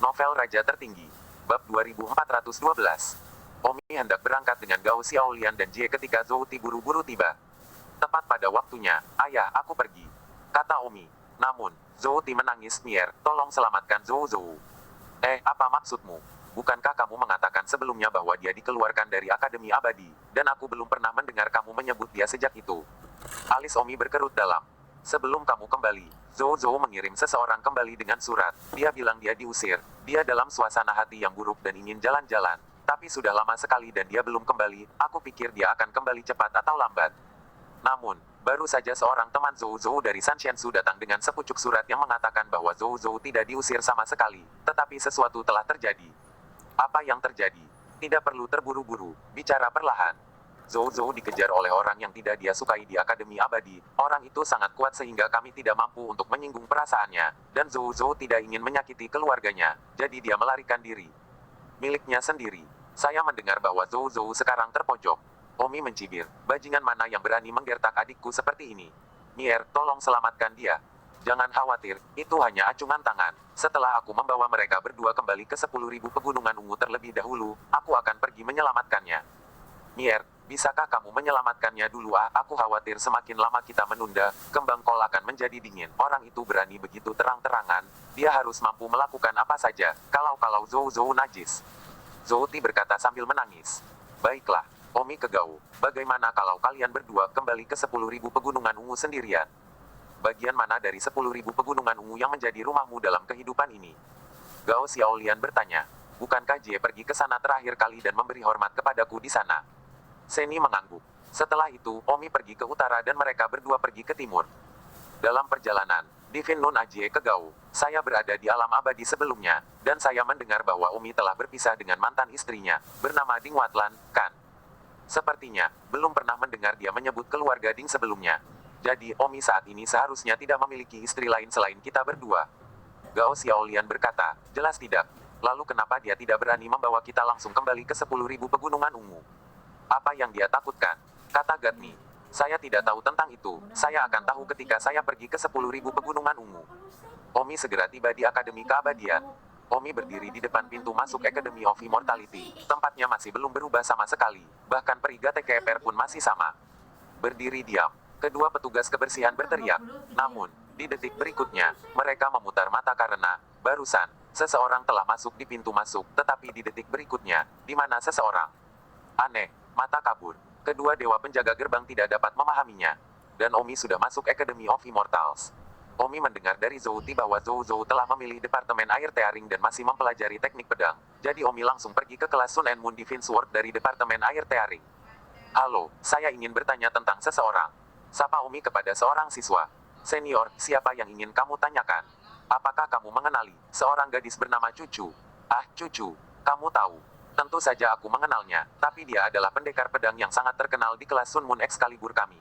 Novel Raja Tertinggi. Bab 2412. Omi hendak berangkat dengan Gao Xiaolian dan Jie ketika Zhou Ti buru-buru tiba. Tepat pada waktunya, ayah, aku pergi, kata Omi. Namun, Zhou Ti menangis, Mier, tolong selamatkan Zhou. Apa maksudmu? Bukankah kamu mengatakan sebelumnya bahwa dia dikeluarkan dari Akademi Abadi, dan aku belum pernah mendengar kamu menyebut dia sejak itu? Alis Omi berkerut dalam. Sebelum kamu kembali, Zhou mengirim seseorang kembali dengan surat. Dia bilang dia diusir. Dia dalam suasana hati yang buruk dan ingin jalan-jalan. Tapi sudah lama sekali dan dia belum kembali. Aku pikir dia akan kembali cepat atau lambat. Namun, baru saja seorang teman Zhou dari Sanshensu datang dengan sepucuk surat yang mengatakan bahwa Zhou tidak diusir sama sekali. Tetapi sesuatu telah terjadi. Apa yang terjadi? Tidak perlu terburu-buru. Bicara perlahan. Zhou dikejar oleh orang yang tidak dia sukai di Akademi Abadi. Orang itu sangat kuat sehingga kami tidak mampu untuk menyinggung perasaannya. Dan Zhou tidak ingin menyakiti keluarganya. Jadi dia melarikan diri. Miliknya sendiri. Saya mendengar bahwa Zhou sekarang terpojok. Omi mencibir. Bajingan mana yang berani menggertak adikku seperti ini? Mier, tolong selamatkan dia. Jangan khawatir, itu hanya acungan tangan. Setelah aku membawa mereka berdua kembali ke 10.000 pegunungan ungu terlebih dahulu, aku akan pergi menyelamatkannya. Mier, bisakah kamu menyelamatkannya dulu? Aku khawatir semakin lama kita menunda, kembang kol akan menjadi dingin. Orang itu berani begitu terang-terangan, dia harus mampu melakukan apa saja, kalau Zhou najis. Zhou Ti berkata sambil menangis. Baiklah, Omi ke Gao. Bagaimana kalau kalian berdua kembali ke 10.000 pegunungan ungu sendirian? Bagian mana dari 10.000 pegunungan ungu yang menjadi rumahmu dalam kehidupan ini? Gao Xiaolian bertanya. Bukankah Jie pergi ke sana terakhir kali dan memberi hormat kepadaku di sana? Seni mengangguk. Setelah itu, Omi pergi ke utara dan mereka berdua pergi ke timur. Dalam perjalanan, Divin Nun Ajie ke Gao, saya berada di alam abadi sebelumnya, dan saya mendengar bahwa Omi telah berpisah dengan mantan istrinya, bernama Ding Watlan, kan? Sepertinya, belum pernah mendengar dia menyebut keluarga Ding sebelumnya. Jadi, Omi saat ini seharusnya tidak memiliki istri lain selain kita berdua. Gao Xiaolian berkata, jelas tidak. Lalu kenapa dia tidak berani membawa kita langsung kembali ke 10.000 pegunungan ungu? Apa yang dia takutkan? Kata Gatni. Saya tidak tahu tentang itu, saya akan tahu ketika saya pergi ke 10.000 pegunungan ungu. Omi segera tiba di Akademi Keabadian. Omi berdiri di depan pintu masuk Academy of Immortality. Tempatnya masih belum berubah sama sekali, bahkan perigat TKPR pun masih sama. Berdiri diam. Kedua petugas kebersihan berteriak. Namun, di detik berikutnya, mereka memutar mata karena, barusan, seseorang telah masuk di pintu masuk, tetapi di detik berikutnya, di mana seseorang? Aneh, mata kabur. Kedua dewa penjaga gerbang tidak dapat memahaminya. Dan Omi sudah masuk Academy of Immortals. Omi mendengar dari Zhou Ti bahwa Zhou telah memilih Departemen Air Tearing dan masih mempelajari teknik pedang. Jadi Omi langsung pergi ke kelas Sun and Moon Divine Sword dari Departemen Air Tearing. Halo, saya ingin bertanya tentang seseorang. Sapa Omi kepada seorang siswa. Senior, siapa yang ingin kamu tanyakan? Apakah kamu mengenali seorang gadis bernama Cucu? Cucu, kamu tahu. Tentu saja aku mengenalnya, tapi dia adalah pendekar pedang yang sangat terkenal di kelas Sun Moon Excalibur kami.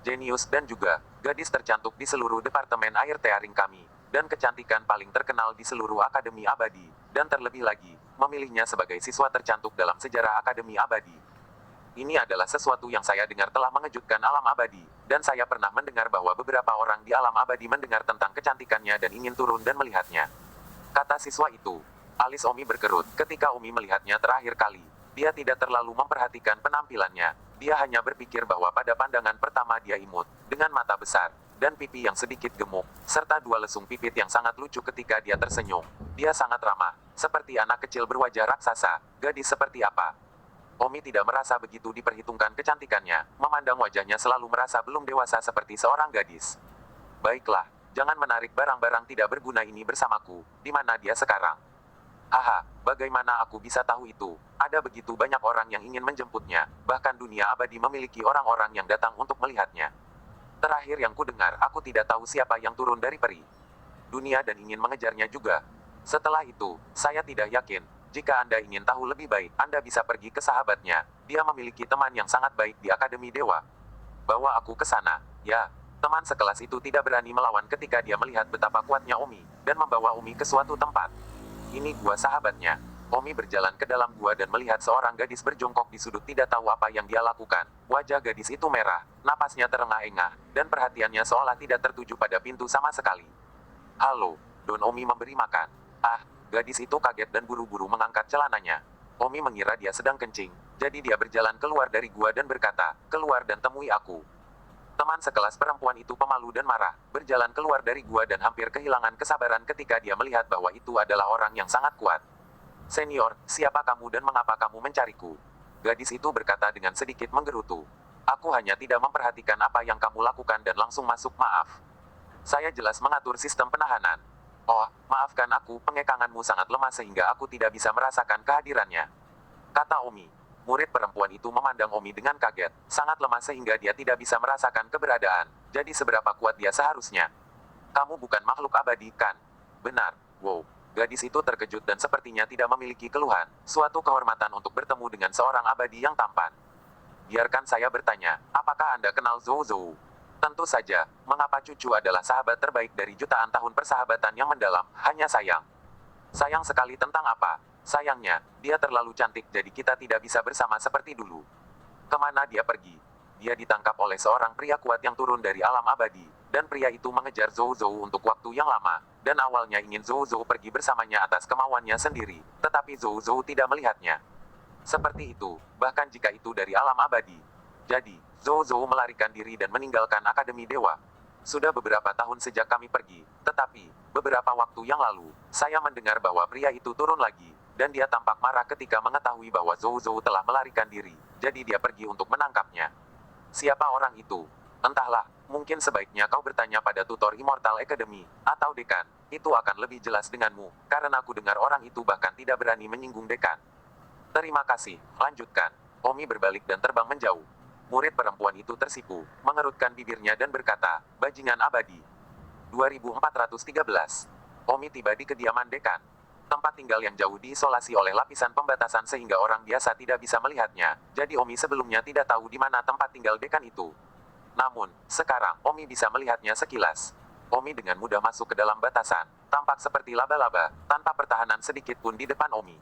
Jenius dan juga gadis tercantik di seluruh Departemen Air Tearing kami, dan kecantikan paling terkenal di seluruh Akademi Abadi, dan terlebih lagi, memilihnya sebagai siswa tercantik dalam sejarah Akademi Abadi. Ini adalah sesuatu yang saya dengar telah mengejutkan alam abadi, dan saya pernah mendengar bahwa beberapa orang di alam abadi mendengar tentang kecantikannya dan ingin turun dan melihatnya. Kata siswa itu. Alis Omi berkerut ketika Omi melihatnya terakhir kali. Dia tidak terlalu memperhatikan penampilannya. Dia hanya berpikir bahwa pada pandangan pertama dia imut, dengan mata besar, dan pipi yang sedikit gemuk, serta dua lesung pipit yang sangat lucu ketika dia tersenyum. Dia sangat ramah, seperti anak kecil berwajah raksasa. Gadis seperti apa? Omi tidak merasa begitu diperhitungkan kecantikannya, memandang wajahnya selalu merasa belum dewasa seperti seorang gadis. Baiklah, jangan menarik barang-barang tidak berguna ini bersamaku, di mana dia sekarang? Bagaimana aku bisa tahu itu? Ada begitu banyak orang yang ingin menjemputnya, bahkan dunia abadi memiliki orang-orang yang datang untuk melihatnya. Terakhir yang kudengar, aku tidak tahu siapa yang turun dari peri dunia dan ingin mengejarnya juga. Setelah itu, saya tidak yakin. Jika Anda ingin tahu lebih baik, Anda bisa pergi ke sahabatnya. Dia memiliki teman yang sangat baik di Akademi Dewa. Bawa aku ke sana. Ya, teman sekelas itu tidak berani melawan ketika dia melihat betapa kuatnya Omi, dan membawa Omi ke suatu tempat. Ini gua sahabatnya. Omi berjalan ke dalam gua dan melihat seorang gadis berjongkok di sudut tidak tahu apa yang dia lakukan. Wajah gadis itu merah, napasnya terengah-engah, dan perhatiannya seolah tidak tertuju pada pintu sama sekali. Halo, Don Omi memberi makan. Gadis itu kaget dan buru-buru mengangkat celananya. Omi mengira dia sedang kencing, jadi dia berjalan keluar dari gua dan berkata, "Keluar dan temui aku." Teman sekelas perempuan itu pemalu dan marah, berjalan keluar dari gua dan hampir kehilangan kesabaran ketika dia melihat bahwa itu adalah orang yang sangat kuat. "Senior, siapa kamu dan mengapa kamu mencariku?" Gadis itu berkata dengan sedikit menggerutu. "Aku hanya tidak memperhatikan apa yang kamu lakukan dan langsung masuk, maaf. Saya jelas mengatur sistem penahanan." "Oh, maafkan aku, pengekanganmu sangat lemah sehingga aku tidak bisa merasakan kehadirannya," kata Omi. Murid perempuan itu memandang Omi dengan kaget, sangat lemah sehingga dia tidak bisa merasakan keberadaan. Jadi seberapa kuat dia seharusnya? "Kamu bukan makhluk abadi, kan?" "Benar." "Wow." Gadis itu terkejut dan sepertinya tidak memiliki keluhan. Suatu kehormatan untuk bertemu dengan seorang abadi yang tampan. "Biarkan saya bertanya, apakah Anda kenal Zhou Zhou?" "Tentu saja, mengapa cucu adalah sahabat terbaik dari jutaan tahun persahabatan yang mendalam, hanya sayang." "Sayang sekali tentang apa?" "Sayangnya, dia terlalu cantik jadi kita tidak bisa bersama seperti dulu." "Kemana dia pergi?" "Dia ditangkap oleh seorang pria kuat yang turun dari alam abadi, dan pria itu mengejar Zhou Zhou untuk waktu yang lama, dan awalnya ingin Zhou Zhou pergi bersamanya atas kemauannya sendiri, tetapi Zhou Zhou tidak melihatnya. Seperti itu, bahkan jika itu dari alam abadi. Jadi, Zhou Zhou melarikan diri dan meninggalkan Akademi Dewa. Sudah beberapa tahun sejak kami pergi, tetapi, beberapa waktu yang lalu, saya mendengar bahwa pria itu turun lagi, dan dia tampak marah ketika mengetahui bahwa Zhou Zhou telah melarikan diri, jadi dia pergi untuk menangkapnya." "Siapa orang itu?" "Entahlah, mungkin sebaiknya kau bertanya pada tutor Immortal Academy, atau dekan, itu akan lebih jelas denganmu, karena aku dengar orang itu bahkan tidak berani menyinggung dekan." "Terima kasih, lanjutkan." Omi berbalik dan terbang menjauh. Murid perempuan itu tersipu, mengerutkan bibirnya dan berkata, "Bajingan abadi." 2413. Omi tiba di kediaman dekan. Tempat tinggal yang jauh diisolasi oleh lapisan pembatasan sehingga orang biasa tidak bisa melihatnya, jadi Omi sebelumnya tidak tahu di mana tempat tinggal dekan itu. Namun, sekarang, Omi bisa melihatnya sekilas. Omi dengan mudah masuk ke dalam batasan, tampak seperti laba-laba, tanpa pertahanan sedikit pun di depan Omi.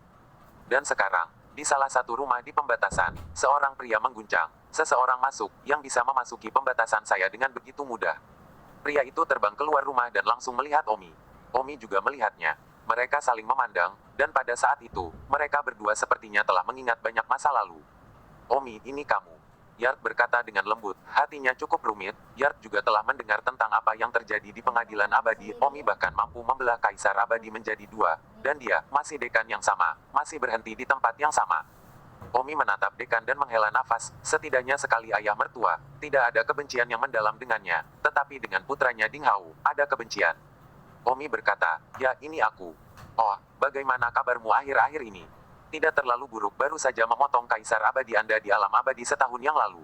Dan sekarang, di salah satu rumah di pembatasan, seorang pria mengguncang. "Seseorang masuk, yang bisa memasuki pembatasan saya dengan begitu mudah." Pria itu terbang keluar rumah dan langsung melihat Omi. Omi juga melihatnya. Mereka saling memandang, dan pada saat itu, mereka berdua sepertinya telah mengingat banyak masa lalu. "Omi, ini kamu." Yard berkata dengan lembut, hatinya cukup rumit. Yard juga telah mendengar tentang apa yang terjadi di pengadilan abadi. Omi bahkan mampu membelah kaisar abadi menjadi dua, dan dia, masih dekan yang sama, masih berhenti di tempat yang sama. Omi menatap dekan dan menghela nafas, setidaknya sekali ayah mertua, tidak ada kebencian yang mendalam dengannya, tetapi dengan putranya Ding Hao, ada kebencian. Omi berkata, "Ya, ini aku." "Oh, bagaimana kabarmu akhir-akhir ini?" "Tidak terlalu buruk, baru saja memotong kaisar abadi Anda di alam abadi setahun yang lalu."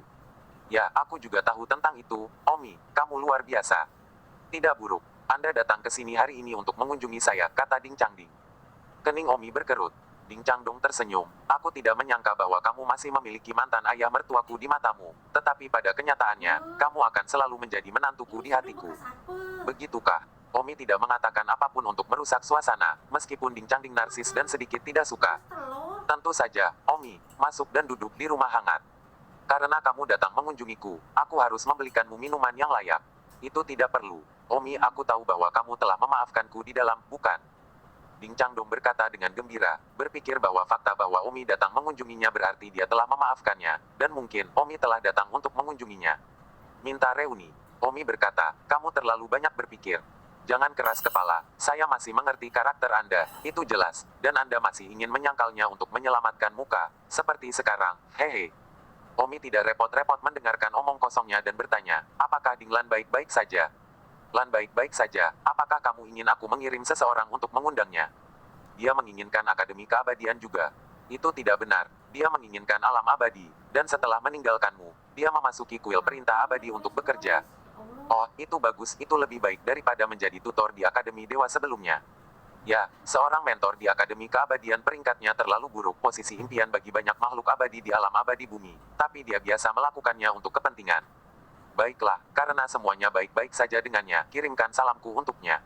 "Ya, aku juga tahu tentang itu, Omi, kamu luar biasa." "Tidak buruk. Anda datang ke sini hari ini untuk mengunjungi saya," kata Ding Changding. Kening Omi berkerut. Ding Changdong tersenyum, "Aku tidak menyangka bahwa kamu masih memiliki mantan ayah mertuaku di matamu, tetapi pada kenyataannya, kamu akan selalu menjadi menantuku di hatiku." "Begitukah?" Omi tidak mengatakan apapun untuk merusak suasana, meskipun Ding Changding narsis dan sedikit tidak suka. "Tentu saja, Omi, masuk dan duduk di rumah hangat. Karena kamu datang mengunjungiku, aku harus membelikanmu minuman yang layak." "Itu tidak perlu. Omi, aku tahu bahwa kamu telah memaafkanku di dalam, bukan?" Ding Changdong berkata dengan gembira, berpikir bahwa fakta bahwa Omi datang mengunjunginya berarti dia telah memaafkannya, dan mungkin Omi telah datang untuk mengunjunginya. "Minta reuni." Omi berkata, "Kamu terlalu banyak berpikir. Jangan keras kepala, saya masih mengerti karakter Anda, itu jelas, dan Anda masih ingin menyangkalnya untuk menyelamatkan muka, seperti sekarang, hehe." Omi tidak repot-repot mendengarkan omong kosongnya dan bertanya, "Apakah Ding Lan baik-baik saja?" "Lan baik-baik saja, apakah kamu ingin aku mengirim seseorang untuk mengundangnya?" "Dia menginginkan Akademi Keabadian juga." "Itu tidak benar, dia menginginkan alam abadi, dan setelah meninggalkanmu, dia memasuki kuil perintah abadi untuk bekerja." "Oh, itu bagus, itu lebih baik daripada menjadi tutor di Akademi Dewa sebelumnya." "Ya, seorang mentor di Akademi Keabadian peringkatnya terlalu buruk, posisi impian bagi banyak makhluk abadi di alam abadi bumi, tapi dia biasa melakukannya untuk kepentingan." "Baiklah, karena semuanya baik-baik saja dengannya, kirimkan salamku untuknya."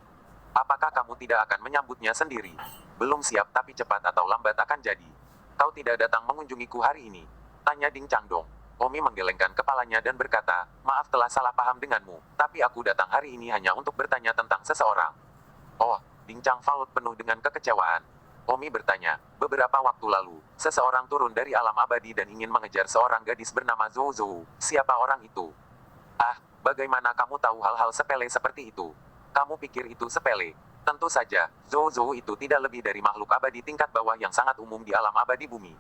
"Apakah kamu tidak akan menyambutnya sendiri?" "Belum siap tapi cepat atau lambat akan jadi." "Kau tidak datang mengunjungiku hari ini?" tanya Ding Changdong. Omi menggelengkan kepalanya dan berkata, "Maaf telah salah paham denganmu, tapi aku datang hari ini hanya untuk bertanya tentang seseorang." "Oh," Ding Chang Fault penuh dengan kekecewaan. Omi bertanya. Beberapa waktu lalu, seseorang turun dari alam abadi dan ingin mengejar seorang gadis bernama Zhou Zhou. Siapa orang itu? Ah, bagaimana kamu tahu hal-hal sepele seperti itu? Kamu pikir itu sepele? Tentu saja, Zhou Zhou itu tidak lebih dari makhluk abadi tingkat bawah yang sangat umum di alam abadi bumi.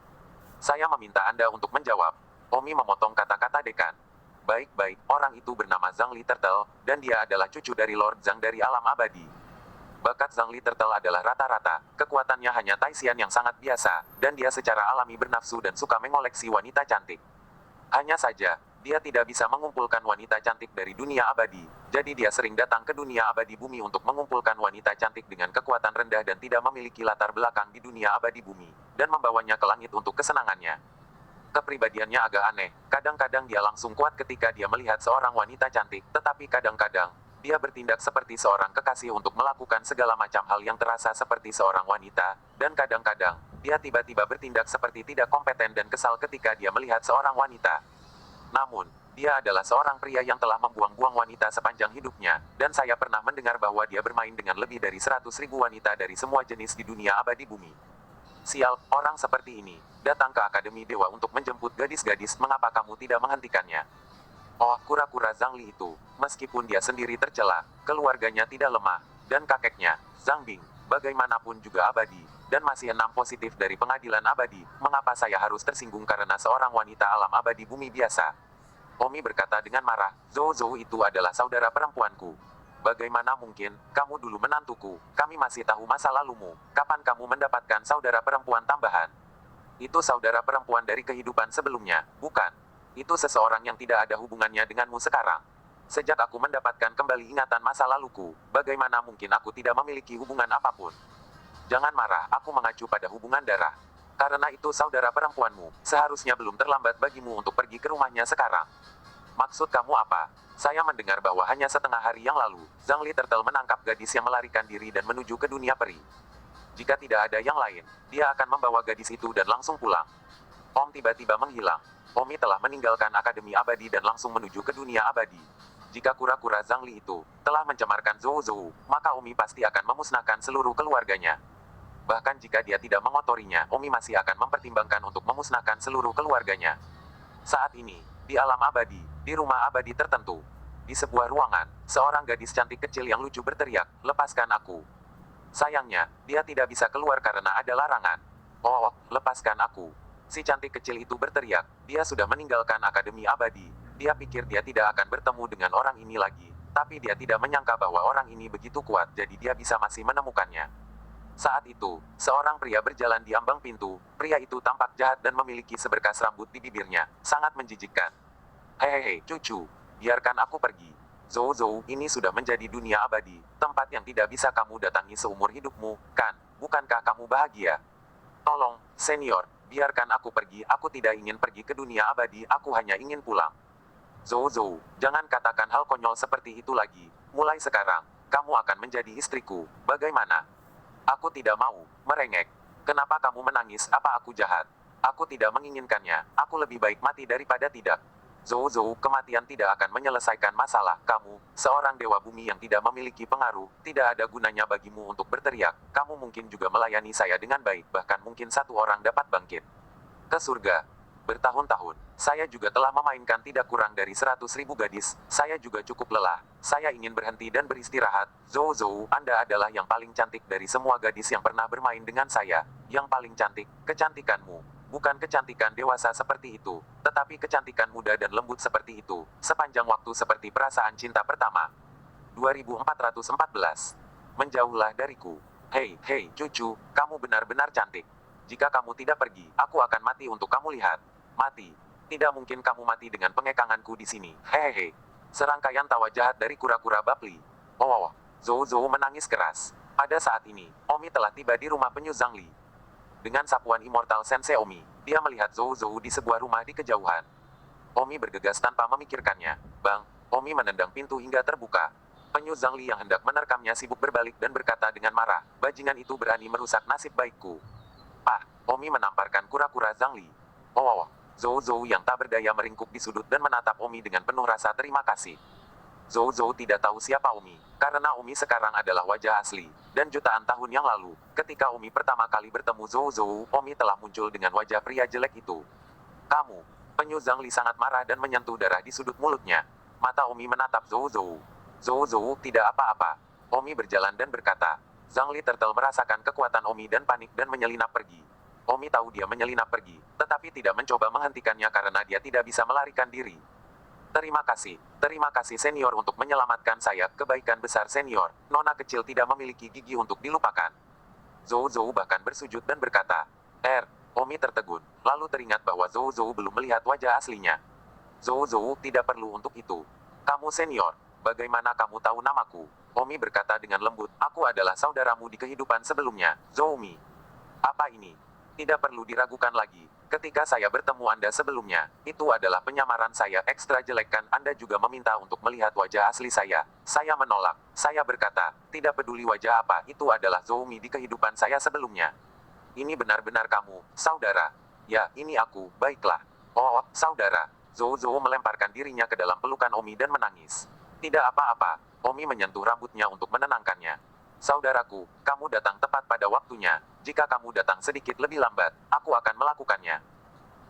Saya meminta Anda untuk menjawab. Omi memotong kata-kata dekan. Baik-baik, orang itu bernama Zhang Li Turtle, dan dia adalah cucu dari Lord Zhang dari alam abadi. Bakat Zhang Li Turtle adalah rata-rata, kekuatannya hanya Taisian yang sangat biasa, dan dia secara alami bernafsu dan suka mengoleksi wanita cantik. Hanya saja, dia tidak bisa mengumpulkan wanita cantik dari dunia abadi, jadi dia sering datang ke dunia abadi bumi untuk mengumpulkan wanita cantik dengan kekuatan rendah dan tidak memiliki latar belakang di dunia abadi bumi, dan membawanya ke langit untuk kesenangannya. Kepribadiannya agak aneh, kadang-kadang dia langsung kuat ketika dia melihat seorang wanita cantik, tetapi kadang-kadang, dia bertindak seperti seorang kekasih untuk melakukan segala macam hal yang terasa seperti seorang wanita, dan kadang-kadang, dia tiba-tiba bertindak seperti tidak kompeten dan kesal ketika dia melihat seorang wanita. Namun, dia adalah seorang pria yang telah membuang-buang wanita sepanjang hidupnya, dan saya pernah mendengar bahwa dia bermain dengan lebih dari 100.000 wanita dari semua jenis di dunia abadi bumi. Sial, orang seperti ini, datang ke Akademi Dewa untuk menjemput gadis-gadis, mengapa kamu tidak menghentikannya? Oh, kura-kura Zhang Li itu, meskipun dia sendiri tercela, keluarganya tidak lemah, dan kakeknya, Zhang Bing, bagaimanapun juga abadi, dan masih 6 positif dari pengadilan abadi, mengapa saya harus tersinggung karena seorang wanita alam abadi bumi biasa? Omi berkata dengan marah, Zhou Zhou itu adalah saudara perempuanku. Bagaimana mungkin, kamu dulu menantuku, kami masih tahu masa lalumu, kapan kamu mendapatkan saudara perempuan tambahan? Itu saudara perempuan dari kehidupan sebelumnya, bukan? Itu seseorang yang tidak ada hubungannya denganmu sekarang. Sejak aku mendapatkan kembali ingatan masa laluku, bagaimana mungkin aku tidak memiliki hubungan apapun? Jangan marah, aku mengacu pada hubungan darah. Karena itu saudara perempuanmu, seharusnya belum terlambat bagimu untuk pergi ke rumahnya sekarang. Maksud kamu apa? Saya mendengar bahwa hanya setengah hari yang lalu, Zhang Li Turtle menangkap gadis yang melarikan diri dan menuju ke dunia peri. Jika tidak ada yang lain, dia akan membawa gadis itu dan langsung pulang. Om tiba-tiba menghilang. Omi telah meninggalkan Akademi Abadi dan langsung menuju ke dunia abadi. Jika kura-kura Zhang Li itu telah mencemarkan Zhou Zhou, maka Omi pasti akan memusnahkan seluruh keluarganya. Bahkan jika dia tidak mengotorinya, Omi masih akan mempertimbangkan untuk memusnahkan seluruh keluarganya. Saat ini, di alam abadi, di rumah abadi tertentu, di sebuah ruangan, seorang gadis cantik kecil yang lucu berteriak, "Lepaskan aku." Sayangnya, dia tidak bisa keluar karena ada larangan. Oh, lepaskan aku. Si cantik kecil itu berteriak, dia sudah meninggalkan Akademi Abadi. Dia pikir dia tidak akan bertemu dengan orang ini lagi, tapi dia tidak menyangka bahwa orang ini begitu kuat, jadi dia bisa masih menemukannya. Saat itu, seorang pria berjalan di ambang pintu. Pria itu tampak jahat dan memiliki seberkas rambut di bibirnya, sangat menjijikkan. Hehehe, cucu, biarkan aku pergi. Zhou Zhou, ini sudah menjadi dunia abadi, tempat yang tidak bisa kamu datangi seumur hidupmu, kan? Bukankah kamu bahagia? Tolong, senior, biarkan aku pergi, aku tidak ingin pergi ke dunia abadi, aku hanya ingin pulang. Zhou Zhou, jangan katakan hal konyol seperti itu lagi. Mulai sekarang, kamu akan menjadi istriku, bagaimana? Aku tidak mau, merengek. Kenapa kamu menangis, apa aku jahat? Aku tidak menginginkannya, aku lebih baik mati daripada tidak. Zhou Zhou, kematian tidak akan menyelesaikan masalah. Kamu, seorang dewa bumi yang tidak memiliki pengaruh, tidak ada gunanya bagimu untuk berteriak. Kamu mungkin juga melayani saya dengan baik, bahkan mungkin satu orang dapat bangkit ke surga. Bertahun-tahun, saya juga telah memainkan tidak kurang dari 100.000 gadis, saya juga cukup lelah. Saya ingin berhenti dan beristirahat. Zhou Zhou, Anda adalah yang paling cantik dari semua gadis yang pernah bermain dengan saya. Yang paling cantik, kecantikanmu. Bukan kecantikan dewasa seperti itu, tetapi kecantikan muda dan lembut seperti itu, sepanjang waktu seperti perasaan cinta pertama. 2414. Menjauhlah dariku. Hei, cucu, kamu benar-benar cantik. Jika kamu tidak pergi, aku akan mati untuk kamu lihat. Mati. Tidak mungkin kamu mati dengan pengekanganku di sini. Hehehe. Serangkaian tawa jahat dari kura-kura Bapli. Oh, Zhou Zhou menangis keras. Pada saat ini, Omi telah tiba di rumah penyu Zhang Li. Dengan sapuan immortal Sensei Omi, dia melihat Zhou Zhou di sebuah rumah di kejauhan. Omi bergegas tanpa memikirkannya. Bang, Omi menendang pintu hingga terbuka. Penyu Zhang Li yang hendak menerkamnya sibuk berbalik dan berkata dengan marah, bajingan itu berani merusak nasib baikku. Ah, Omi menamparkan kura-kura Zhang Li. Oh, Zhou Zhou yang tak berdaya meringkuk di sudut dan menatap Omi dengan penuh rasa terima kasih. Zhou Zhou tidak tahu siapa Omi, karena Omi sekarang adalah wajah asli. Dan jutaan tahun yang lalu, ketika Omi pertama kali bertemu Zhou Zhou, Omi telah muncul dengan wajah pria jelek itu. Kamu. Penyu Zhangli sangat marah dan menyentuh darah di sudut mulutnya. Mata Omi menatap Zhou Zhou. Zhou Zhou tidak apa-apa. Omi berjalan dan berkata. Zhangli Turtle merasakan kekuatan Omi dan panik dan menyelinap pergi. Omi tahu dia menyelinap pergi, tetapi tidak mencoba menghentikannya karena dia tidak bisa melarikan diri. Terima kasih senior untuk menyelamatkan saya, kebaikan besar senior. Nona kecil tidak memiliki gigi untuk dilupakan. Zhou Zhou bahkan bersujud dan berkata, Omi tertegun, lalu teringat bahwa Zhou Zhou belum melihat wajah aslinya. Zhou Zhou tidak perlu untuk itu. Kamu senior, bagaimana kamu tahu namaku? Omi berkata dengan lembut, aku adalah saudaramu di kehidupan sebelumnya, Zhou Mi. Apa ini? Tidak perlu diragukan lagi. Ketika saya bertemu Anda sebelumnya, itu adalah penyamaran saya ekstra jelek kan Anda juga meminta untuk melihat wajah asli saya. Saya menolak. Saya berkata, tidak peduli wajah apa, itu adalah Zhou Mi di kehidupan saya sebelumnya. Ini benar-benar kamu, saudara. Ya, ini aku, baiklah. Oh, saudara. Zhou Zhou melemparkan dirinya ke dalam pelukan Omi dan menangis. Tidak apa-apa. Omi menyentuh rambutnya untuk menenangkannya. Saudaraku, kamu datang tepat pada waktunya. Jika kamu datang sedikit lebih lambat, aku akan melakukannya.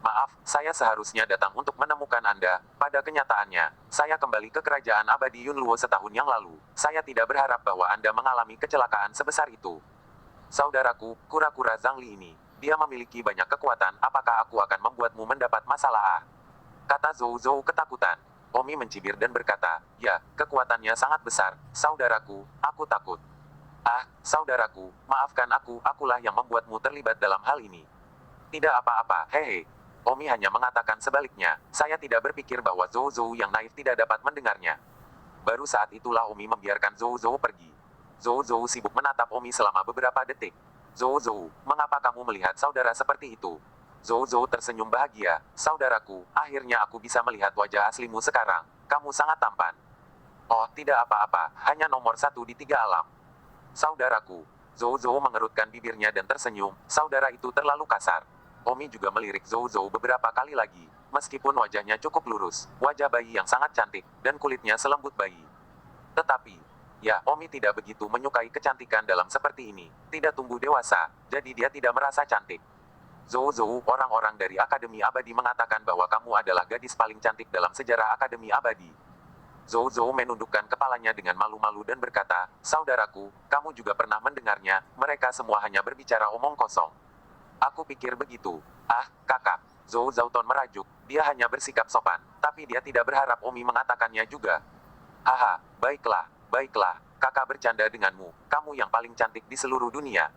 Maaf, saya seharusnya datang untuk menemukan Anda. Pada kenyataannya, saya kembali ke kerajaan abadi Yunluo setahun yang lalu. Saya tidak berharap bahwa Anda mengalami kecelakaan sebesar itu. Saudaraku, kura-kura Zhangli ini, dia memiliki banyak kekuatan, apakah aku akan membuatmu mendapat masalah? Kata Zhou Zhou ketakutan. Omi mencibir dan berkata, ya, kekuatannya sangat besar, saudaraku, aku takut. Saudaraku, maafkan akulah yang membuatmu terlibat dalam hal ini. Tidak apa-apa, hehe. Omi hanya mengatakan sebaliknya, saya tidak berpikir bahwa Zhou Zhou yang naif tidak dapat mendengarnya. Baru saat itulah Omi membiarkan Zhou Zhou pergi. Zhou Zhou sibuk menatap Omi selama beberapa detik. Zhou Zhou, mengapa kamu melihat saudara seperti itu? Zhou Zhou tersenyum bahagia, saudaraku, akhirnya aku bisa melihat wajah aslimu sekarang. Kamu sangat tampan. Oh, tidak apa-apa, hanya nomor 1 di 3 alam. Saudaraku. Zhou Zhou mengerutkan bibirnya dan tersenyum, saudara itu terlalu kasar. Omi juga melirik Zhou Zhou beberapa kali lagi. Meskipun wajahnya cukup lurus, wajah bayi yang sangat cantik, dan kulitnya selembut bayi. Tetapi, ya, Omi tidak begitu menyukai kecantikan dalam seperti ini. Tidak tumbuh dewasa, jadi dia tidak merasa cantik. Zhou Zhou, orang-orang dari Akademi Abadi mengatakan bahwa kamu adalah gadis paling cantik dalam sejarah Akademi Abadi. Zhou Zhou menundukkan kepalanya dengan malu-malu dan berkata, saudaraku, kamu juga pernah mendengarnya, mereka semua hanya berbicara omong kosong. Aku pikir begitu. Kakak. Zhou Zhauton merajuk, dia hanya bersikap sopan, tapi dia tidak berharap Omi mengatakannya juga. Baiklah, kakak bercanda denganmu, kamu yang paling cantik di seluruh dunia.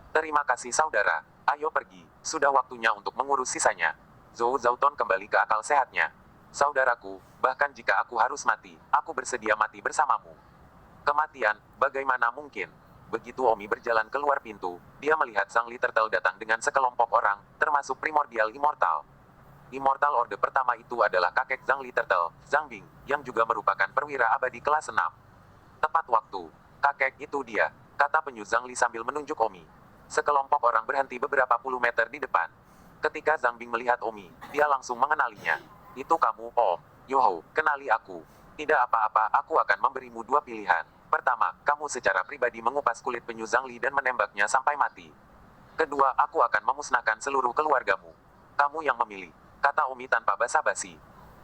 Terima kasih saudara, ayo pergi, sudah waktunya untuk mengurus sisanya. Zhou Zhauton kembali ke akal sehatnya. Saudaraku, bahkan jika aku harus mati, aku bersedia mati bersamamu. Kematian, bagaimana mungkin? Begitu Omi berjalan keluar pintu, dia melihat Zhangli Turtle datang dengan sekelompok orang, termasuk Primordial Immortal. Immortal Orde pertama itu adalah kakek Zhangli Turtle, Zhang Bing, yang juga merupakan perwira abadi kelas 6. Tepat waktu. Kakek itu dia, kata penyu Zhangli sambil menunjuk Omi. Sekelompok orang berhenti beberapa puluh meter di depan. Ketika Zhang Bing melihat Omi, dia langsung mengenalinya. Itu kamu, Om. Yoho, kenali aku. Tidak apa-apa, aku akan memberimu 2 pilihan. Pertama, kamu secara pribadi mengupas kulit penyu Zhangli dan menembaknya sampai mati. Kedua, aku akan memusnahkan seluruh keluargamu. Kamu yang memilih, kata Omi tanpa basa-basi.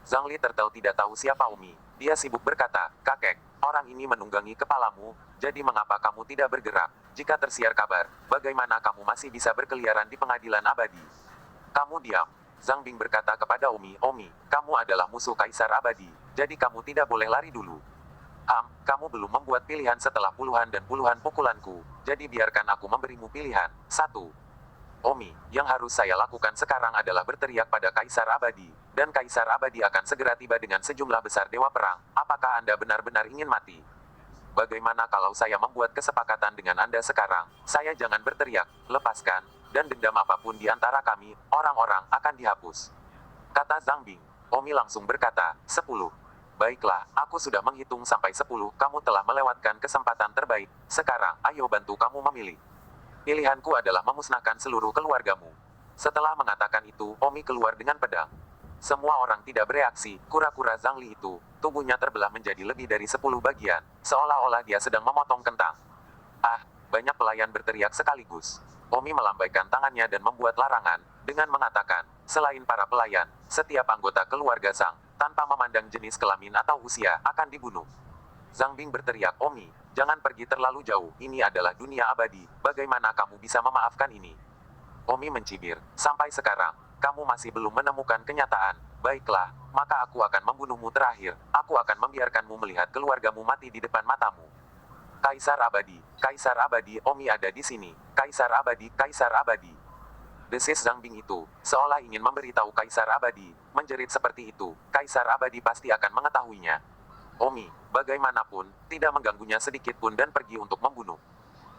Zhangli Turtle tidak tahu siapa Omi. Dia sibuk berkata, kakek, orang ini menunggangi kepalamu, jadi mengapa kamu tidak bergerak? Jika tersiar kabar, bagaimana kamu masih bisa berkeliaran di pengadilan abadi? Kamu diam. Zhang Bing berkata kepada Omi, kamu adalah musuh Kaisar Abadi, jadi kamu tidak boleh lari dulu. Kamu belum membuat pilihan setelah puluhan dan puluhan pukulanku, jadi biarkan aku memberimu pilihan. 1. Omi, yang harus saya lakukan sekarang adalah berteriak pada Kaisar Abadi, dan Kaisar Abadi akan segera tiba dengan sejumlah besar dewa perang. Apakah Anda benar-benar ingin mati? Bagaimana kalau saya membuat kesepakatan dengan Anda sekarang? Saya jangan berteriak, lepaskan, dan dendam apapun di antara kami, orang-orang, akan dihapus. Kata Zhang Bing. Omi langsung berkata, 10. Baiklah, aku sudah menghitung sampai 10, kamu telah melewatkan kesempatan terbaik, sekarang, ayo bantu kamu memilih. Pilihanku adalah memusnahkan seluruh keluargamu. Setelah mengatakan itu, Omi keluar dengan pedang. Semua orang tidak bereaksi, kura-kura Zhangli itu, tubuhnya terbelah menjadi lebih dari 10 bagian, seolah-olah dia sedang memotong kentang. Banyak pelayan berteriak sekaligus. Omi melambaikan tangannya dan membuat larangan, dengan mengatakan, selain para pelayan, setiap anggota keluarga Zhang, tanpa memandang jenis kelamin atau usia, akan dibunuh. Zhang Bing berteriak, Omi, jangan pergi terlalu jauh, ini adalah dunia abadi, bagaimana kamu bisa memaafkan ini? Omi mencibir, sampai sekarang, kamu masih belum menemukan kenyataan. Baiklah, maka aku akan membunuhmu terakhir, aku akan membiarkanmu melihat keluargamu mati di depan matamu. Kaisar abadi, Omi ada di sini, Kaisar abadi. Desis Zhang Bing itu, seolah ingin memberitahu Kaisar abadi, menjerit seperti itu, Kaisar abadi pasti akan mengetahuinya. Omi, bagaimanapun, tidak mengganggunya sedikit pun dan pergi untuk membunuh.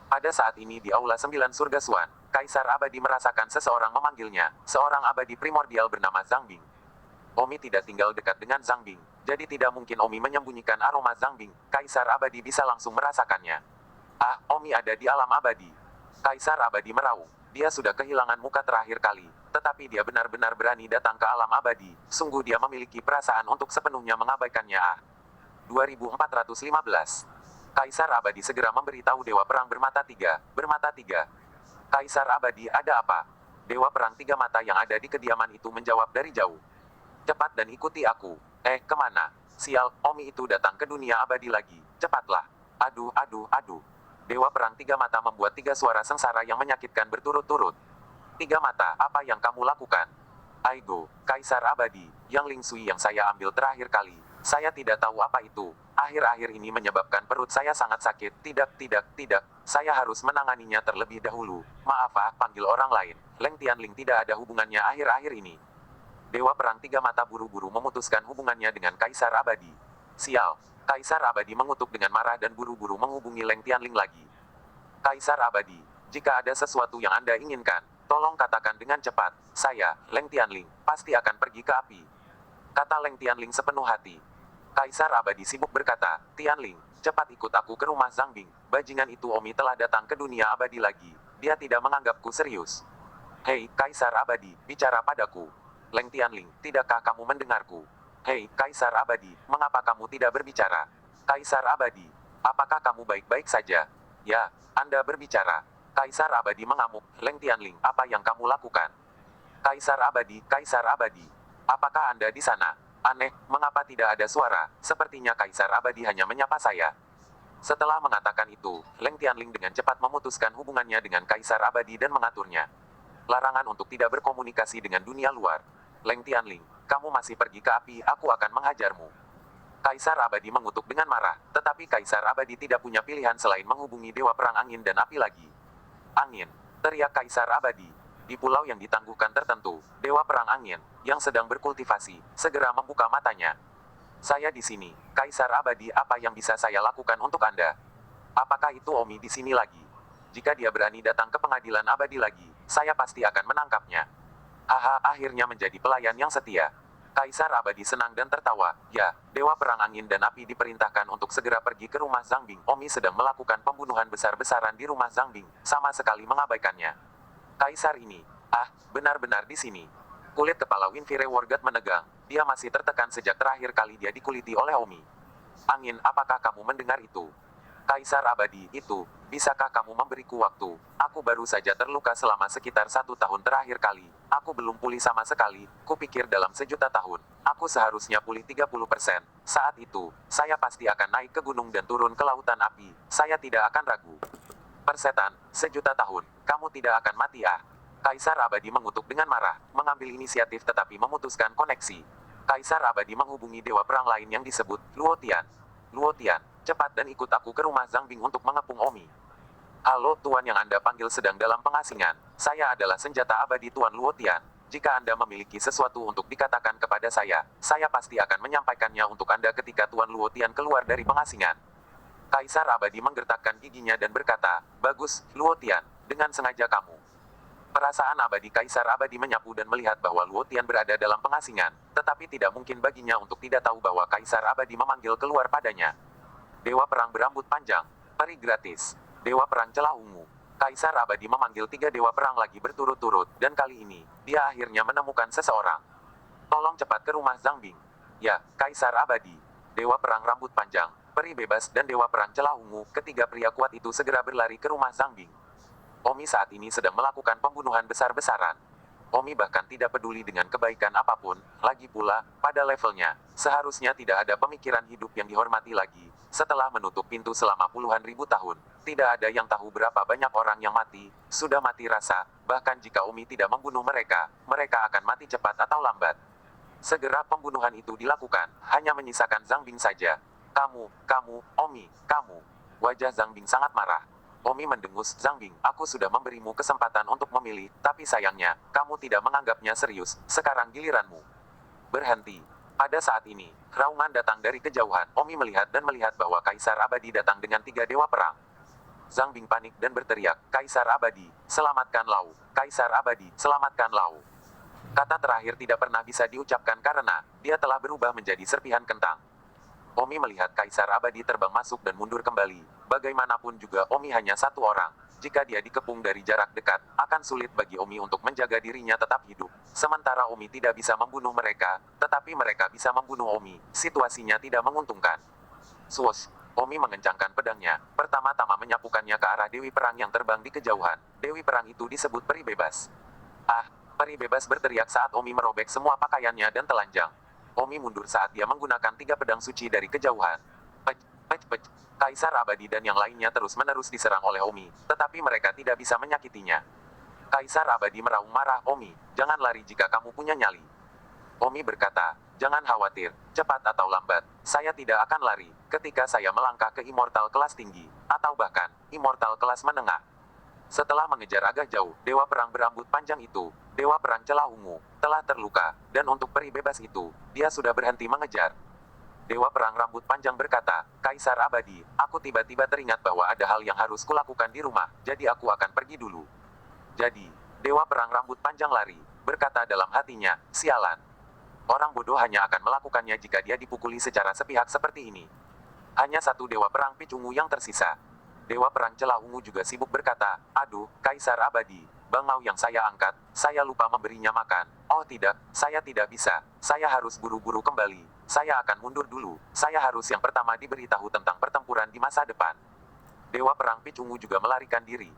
Pada saat ini di Aula 9 Surga Suan, Kaisar abadi merasakan seseorang memanggilnya, seorang abadi primordial bernama Zhang Bing. Omi tidak tinggal dekat dengan Zhang Bing, jadi tidak mungkin Omi menyembunyikan aroma Zhang Bing, Kaisar abadi bisa langsung merasakannya. Ah, Omi ada di alam abadi. Kaisar abadi meraung, dia sudah kehilangan muka terakhir kali, tetapi dia benar-benar berani datang ke alam abadi, sungguh dia memiliki perasaan untuk sepenuhnya mengabaikannya. 2415. Kaisar abadi segera memberitahu Dewa Perang bermata tiga. Kaisar abadi, ada apa? Dewa Perang tiga mata yang ada di kediaman itu menjawab dari jauh. Cepat dan ikuti aku. Kemana? Sial, Omi itu datang ke dunia abadi lagi. Cepatlah. Aduh. Dewa Perang tiga mata membuat tiga suara sengsara yang menyakitkan berturut-turut. Tiga mata, apa yang kamu lakukan? Aigo, Kaisar abadi, Yang Ling Sui yang saya ambil terakhir kali. Saya tidak tahu apa itu. Akhir-akhir ini menyebabkan perut saya sangat sakit. Tidak. Saya harus menanganinya terlebih dahulu. Maaf, panggil orang lain. Leng Tianling tidak ada hubungannya akhir-akhir ini. Dewa Perang tiga mata buru-buru memutuskan hubungannya dengan Kaisar abadi. Sial, Kaisar abadi mengutuk dengan marah dan buru-buru menghubungi Leng Tianling lagi. Kaisar abadi, jika ada sesuatu yang Anda inginkan, tolong katakan dengan cepat. Saya, Leng Tianling, pasti akan pergi ke api. Kata Leng Tianling sepenuh hati. Kaisar abadi sibuk berkata, Tianling, cepat ikut aku ke rumah Zhang Bing. Bajingan itu Omi telah datang ke dunia abadi lagi. Dia tidak menganggapku serius. Hei, Kaisar abadi, bicara padaku. Leng Tianling, tidakkah kamu mendengarku? Hei, Kaisar abadi, mengapa kamu tidak berbicara? Kaisar abadi, apakah kamu baik-baik saja? Ya, Anda berbicara. Kaisar abadi mengamuk. Leng Tianling, apa yang kamu lakukan? Kaisar abadi, apakah Anda di sana? Aneh, mengapa tidak ada suara? Sepertinya Kaisar abadi hanya menyapa saya. Setelah mengatakan itu, Leng Tianling dengan cepat memutuskan hubungannya dengan Kaisar abadi dan mengaturnya. Larangan untuk tidak berkomunikasi dengan dunia luar. Leng Tianling, kamu masih pergi ke api, aku akan menghajarmu. Kaisar abadi mengutuk dengan marah, tetapi Kaisar abadi tidak punya pilihan selain menghubungi Dewa Perang Angin dan Api lagi. Angin, teriak Kaisar abadi. Di pulau yang ditangguhkan tertentu, Dewa Perang Angin, yang sedang berkultivasi, segera membuka matanya. Saya di sini, Kaisar abadi, apa yang bisa saya lakukan untuk Anda? Apakah itu Omi di sini lagi? Jika dia berani datang ke pengadilan abadi lagi, saya pasti akan menangkapnya. Akhirnya menjadi pelayan yang setia. Kaisar abadi senang dan tertawa. Ya, Dewa Perang Angin dan Api diperintahkan untuk segera pergi ke rumah Zhang Bing. Omi sedang melakukan pembunuhan besar-besaran di rumah Zhang Bing, sama sekali mengabaikannya. Kaisar ini, benar-benar di sini. Kulit kepala Winfire Worgat menegang. Dia masih tertekan sejak terakhir kali dia dikuliti oleh Omi. Angin, apakah kamu mendengar itu? Kaisar abadi, itu, bisakah kamu memberiku waktu? Aku baru saja terluka selama sekitar 1 tahun terakhir kali. Aku belum pulih sama sekali, kupikir dalam sejuta tahun. Aku seharusnya pulih 30%. Saat itu, saya pasti akan naik ke gunung dan turun ke lautan api. Saya tidak akan ragu. Persetan, sejuta tahun, kamu tidak akan mati. Kaisar abadi mengutuk dengan marah, mengambil inisiatif tetapi memutuskan koneksi. Kaisar abadi menghubungi Dewa Perang lain yang disebut Luo Tian, cepat dan ikut aku ke rumah Zhang Bing untuk mengepung Omi. Halo Tuan yang Anda panggil sedang dalam pengasingan. Saya adalah senjata abadi Tuan Luo Tian. Jika Anda memiliki sesuatu untuk dikatakan kepada saya pasti akan menyampaikannya untuk Anda ketika Tuan Luo Tian keluar dari pengasingan. Kaisar abadi menggertakkan giginya dan berkata, bagus, Luo Tian, dengan sengaja kamu. Perasaan abadi Kaisar abadi menyapu dan melihat bahwa Luo Tian berada dalam pengasingan, tetapi tidak mungkin baginya untuk tidak tahu bahwa Kaisar abadi memanggil keluar padanya. Dewa Perang berambut panjang, peri gratis, Dewa Perang celah ungu. Kaisar abadi memanggil 3 Dewa Perang lagi berturut-turut, dan kali ini, dia akhirnya menemukan seseorang. Tolong cepat ke rumah Zhang Bing. Ya, Kaisar abadi. Dewa Perang rambut panjang, Peri bebas dan Dewa Perang Celah Ungu, ketiga pria kuat itu segera berlari ke rumah Zhang Bing. Omi saat ini sedang melakukan pembunuhan besar-besaran. Omi bahkan tidak peduli dengan kebaikan apapun, lagi pula, pada levelnya, seharusnya tidak ada pemikiran hidup yang dihormati lagi. Setelah menutup pintu selama puluhan ribu tahun, tidak ada yang tahu berapa banyak orang yang mati, sudah mati rasa, bahkan jika Omi tidak membunuh mereka, mereka akan mati cepat atau lambat. Segera pembunuhan itu dilakukan, hanya menyisakan Zhang Bing saja. Kamu, Omi, kamu. Wajah Zhang Bing sangat marah. Omi mendengus, Zhang Bing, aku sudah memberimu kesempatan untuk memilih, tapi sayangnya, kamu tidak menganggapnya serius, sekarang giliranmu. Berhenti. Pada saat ini, raungan datang dari kejauhan, Omi melihat bahwa Kaisar Abadi datang dengan 3 dewa perang. Zhang Bing panik dan berteriak, Kaisar Abadi, selamatkan Lau, Kaisar Abadi, selamatkan Lau. Kata terakhir tidak pernah bisa diucapkan karena, dia telah berubah menjadi serpihan kentang. Omi melihat Kaisar Abadi terbang masuk dan mundur kembali. Bagaimanapun juga Omi hanya satu orang. Jika dia dikepung dari jarak dekat, akan sulit bagi Omi untuk menjaga dirinya tetap hidup. Sementara Omi tidak bisa membunuh mereka, tetapi mereka bisa membunuh Omi. Situasinya tidak menguntungkan. Swoosh! Omi mengencangkan pedangnya, pertama-tama menyapukannya ke arah Dewi Perang yang terbang di kejauhan. Dewi Perang itu disebut peri bebas. Ah! Peri bebas berteriak saat Omi merobek semua pakaiannya dan telanjang. Omi mundur saat dia menggunakan 3 pedang suci dari kejauhan. Pec. Kaisar Abadi dan yang lainnya terus-menerus diserang oleh Omi, tetapi mereka tidak bisa menyakitinya. Kaisar Abadi meraung marah, Omi, jangan lari jika kamu punya nyali. Omi berkata, jangan khawatir, cepat atau lambat, saya tidak akan lari, ketika saya melangkah ke immortal kelas tinggi, atau bahkan, immortal kelas menengah. Setelah mengejar agak jauh, Dewa Perang berambut panjang itu, Dewa Perang Celah Ungu, telah terluka, dan untuk peri bebas itu, dia sudah berhenti mengejar. Dewa Perang Rambut Panjang berkata, Kaisar Abadi, aku tiba-tiba teringat bahwa ada hal yang harus kulakukan di rumah, jadi aku akan pergi dulu. Jadi, Dewa Perang Rambut Panjang lari, berkata dalam hatinya, sialan. Orang bodoh hanya akan melakukannya jika dia dipukuli secara sepihak seperti ini. Hanya satu Dewa Perang Pitch Ungu yang tersisa. Dewa Perang Celah Ungu juga sibuk berkata, aduh, Kaisar Abadi, bangau yang saya angkat, saya lupa memberinya makan. Oh tidak, saya tidak bisa, saya harus buru-buru kembali. Saya akan mundur dulu, saya harus yang pertama diberitahu tentang pertempuran di masa depan. Dewa Perang Pitch Ungu juga melarikan diri.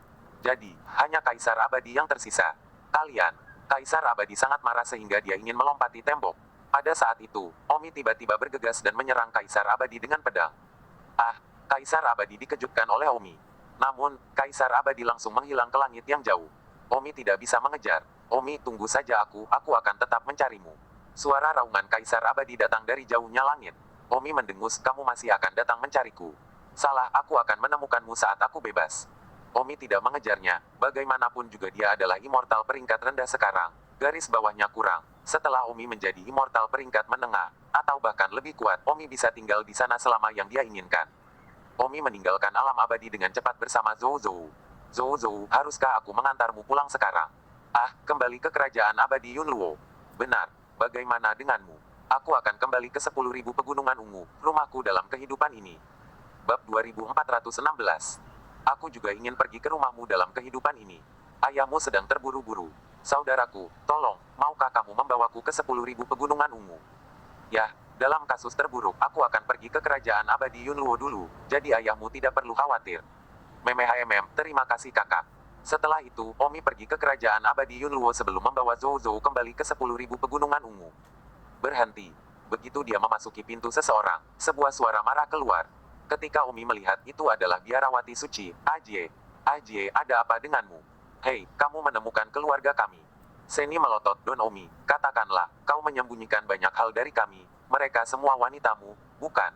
Jadi, hanya Kaisar Abadi yang tersisa. Kalian, Kaisar Abadi sangat marah sehingga dia ingin melompati tembok. Pada saat itu, Omi tiba-tiba bergegas dan menyerang Kaisar Abadi dengan pedang. Ah, Kaisar Abadi dikejutkan oleh Omi. Namun, Kaisar Abadi langsung menghilang ke langit yang jauh. Omi tidak bisa mengejar. Omi, tunggu saja aku akan tetap mencarimu. Suara raungan Kaisar Abadi datang dari jauhnya langit. Omi mendengus, kamu masih akan datang mencariku. Salah, aku akan menemukanmu saat aku bebas. Omi tidak mengejarnya, bagaimanapun juga dia adalah immortal peringkat rendah sekarang. Garis bawahnya kurang. Setelah Omi menjadi immortal peringkat menengah, atau bahkan lebih kuat, Omi bisa tinggal di sana selama yang dia inginkan. Omi meninggalkan alam abadi dengan cepat bersama Zhou Zhou. Zhou Zhou, haruskah aku mengantarmu pulang sekarang? Ah, kembali ke kerajaan abadi Yunluo. Benar. Bagaimana denganmu? Aku akan kembali ke 10.000 pegunungan ungu, rumahku dalam kehidupan ini. Bab 2416. Aku juga ingin pergi ke rumahmu dalam kehidupan ini. Ayahmu sedang terburu-buru. Saudaraku, tolong, maukah kamu membawaku ke 10.000 pegunungan ungu? Ya, dalam kasus terburuk, aku akan pergi ke kerajaan abadi Yunluo dulu, jadi ayahmu tidak perlu khawatir. Terima kasih kakak. Setelah itu, Omi pergi ke kerajaan abadi Yunluo sebelum membawa Zhou Zhou kembali ke 10.000 pegunungan ungu. Berhenti. Begitu dia memasuki pintu seseorang, sebuah suara marah keluar. Ketika Omi melihat itu adalah biarawati suci, Ajie, ada apa denganmu? Hei, kamu menemukan keluarga kami. Seni melotot Don Omi, katakanlah, kau menyembunyikan banyak hal dari kami, mereka semua wanitamu, bukan?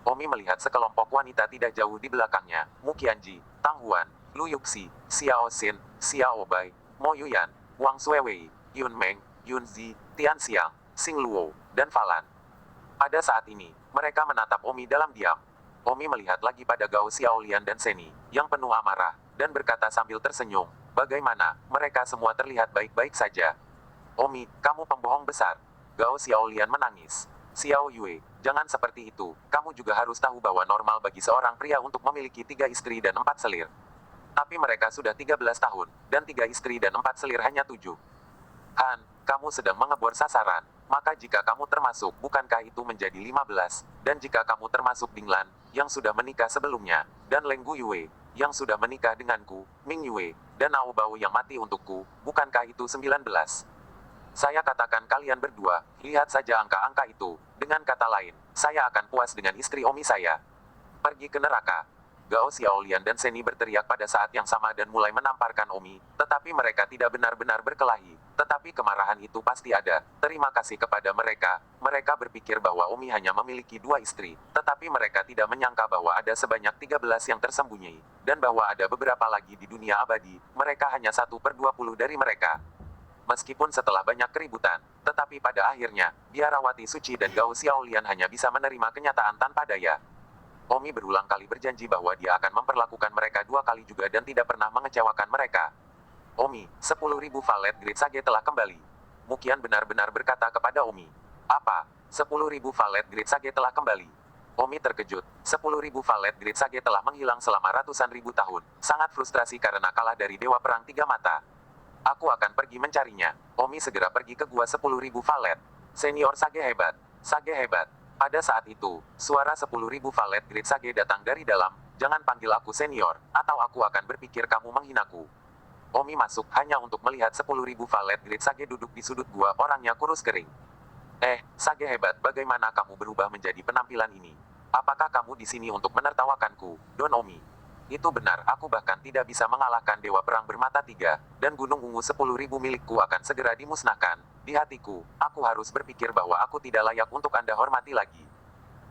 Omi melihat sekelompok wanita tidak jauh di belakangnya, Mu Qianji, Tang Huan, Lu Yuxi, Xiao Xin, Xiao Bai, Mo Yuyan, Wang Suewei, Yun Meng, Yun Zi, Tian Xiang, Xing Luo, dan Falan. Pada saat ini, mereka menatap Omi dalam diam. Omi melihat lagi pada Gao Xiaolian dan Seni, yang penuh amarah, dan berkata sambil tersenyum, bagaimana, mereka semua terlihat baik-baik saja. Omi, kamu pembohong besar. Gao Xiaolian menangis. Xiao Yue, jangan seperti itu, kamu juga harus tahu bahwa normal bagi seorang pria untuk memiliki 3 istri dan 4 selir. Tapi mereka sudah 13 tahun, dan 3 istri dan 4 selir hanya 7. Han, kamu sedang mengebor sasaran, maka jika kamu termasuk, bukankah itu menjadi 15, dan jika kamu termasuk Dinglan, yang sudah menikah sebelumnya, dan Leng Guyue, yang sudah menikah denganku, Ming Yue, dan Ao Bao yang mati untukku, bukankah itu 19? Saya katakan kalian berdua, lihat saja angka-angka itu. Dengan kata lain, saya akan puas dengan istri Omi saya. Pergi ke neraka. Gao Xiaolian dan Seni berteriak pada saat yang sama dan mulai menamparkan Omi, tetapi mereka tidak benar-benar berkelahi. Tetapi kemarahan itu pasti ada. Terima kasih kepada mereka. Mereka berpikir bahwa Omi hanya memiliki 2 istri, tetapi mereka tidak menyangka bahwa ada sebanyak 13 yang tersembunyi, dan bahwa ada beberapa lagi di dunia abadi. Mereka hanya 1/20 dari mereka. Meskipun setelah banyak keributan, tetapi pada akhirnya, biarawati suci dan Gao Xiaolian hanya bisa menerima kenyataan tanpa daya. Omi berulang kali berjanji bahwa dia akan memperlakukan mereka 2 kali juga dan tidak pernah mengecewakan mereka. Omi, 10.000 valet Great Sage telah kembali. Mukian benar-benar berkata kepada Omi. Apa? 10.000 valet Great Sage telah kembali. Omi terkejut. 10.000 valet Great Sage telah menghilang selama ratusan ribu tahun. Sangat frustrasi karena kalah dari Dewa Perang Tiga Mata. Aku akan pergi mencarinya. Omi segera pergi ke gua 10.000 valet. Senior Sage hebat. Sage hebat. Pada saat itu, suara 10.000 valet Great Sage datang dari dalam. Jangan panggil aku senior, atau aku akan berpikir kamu menghinaku. Omi masuk hanya untuk melihat 10.000 valet Great Sage duduk di sudut gua, orangnya kurus kering. Sage hebat, bagaimana kamu berubah menjadi penampilan ini? Apakah kamu di sini untuk menertawakanku, Don Omi? Itu benar, aku bahkan tidak bisa mengalahkan Dewa Perang bermata 3, dan Gunung Ungu 10.000 milikku akan segera dimusnahkan. Di hatiku, aku harus berpikir bahwa aku tidak layak untuk Anda hormati lagi.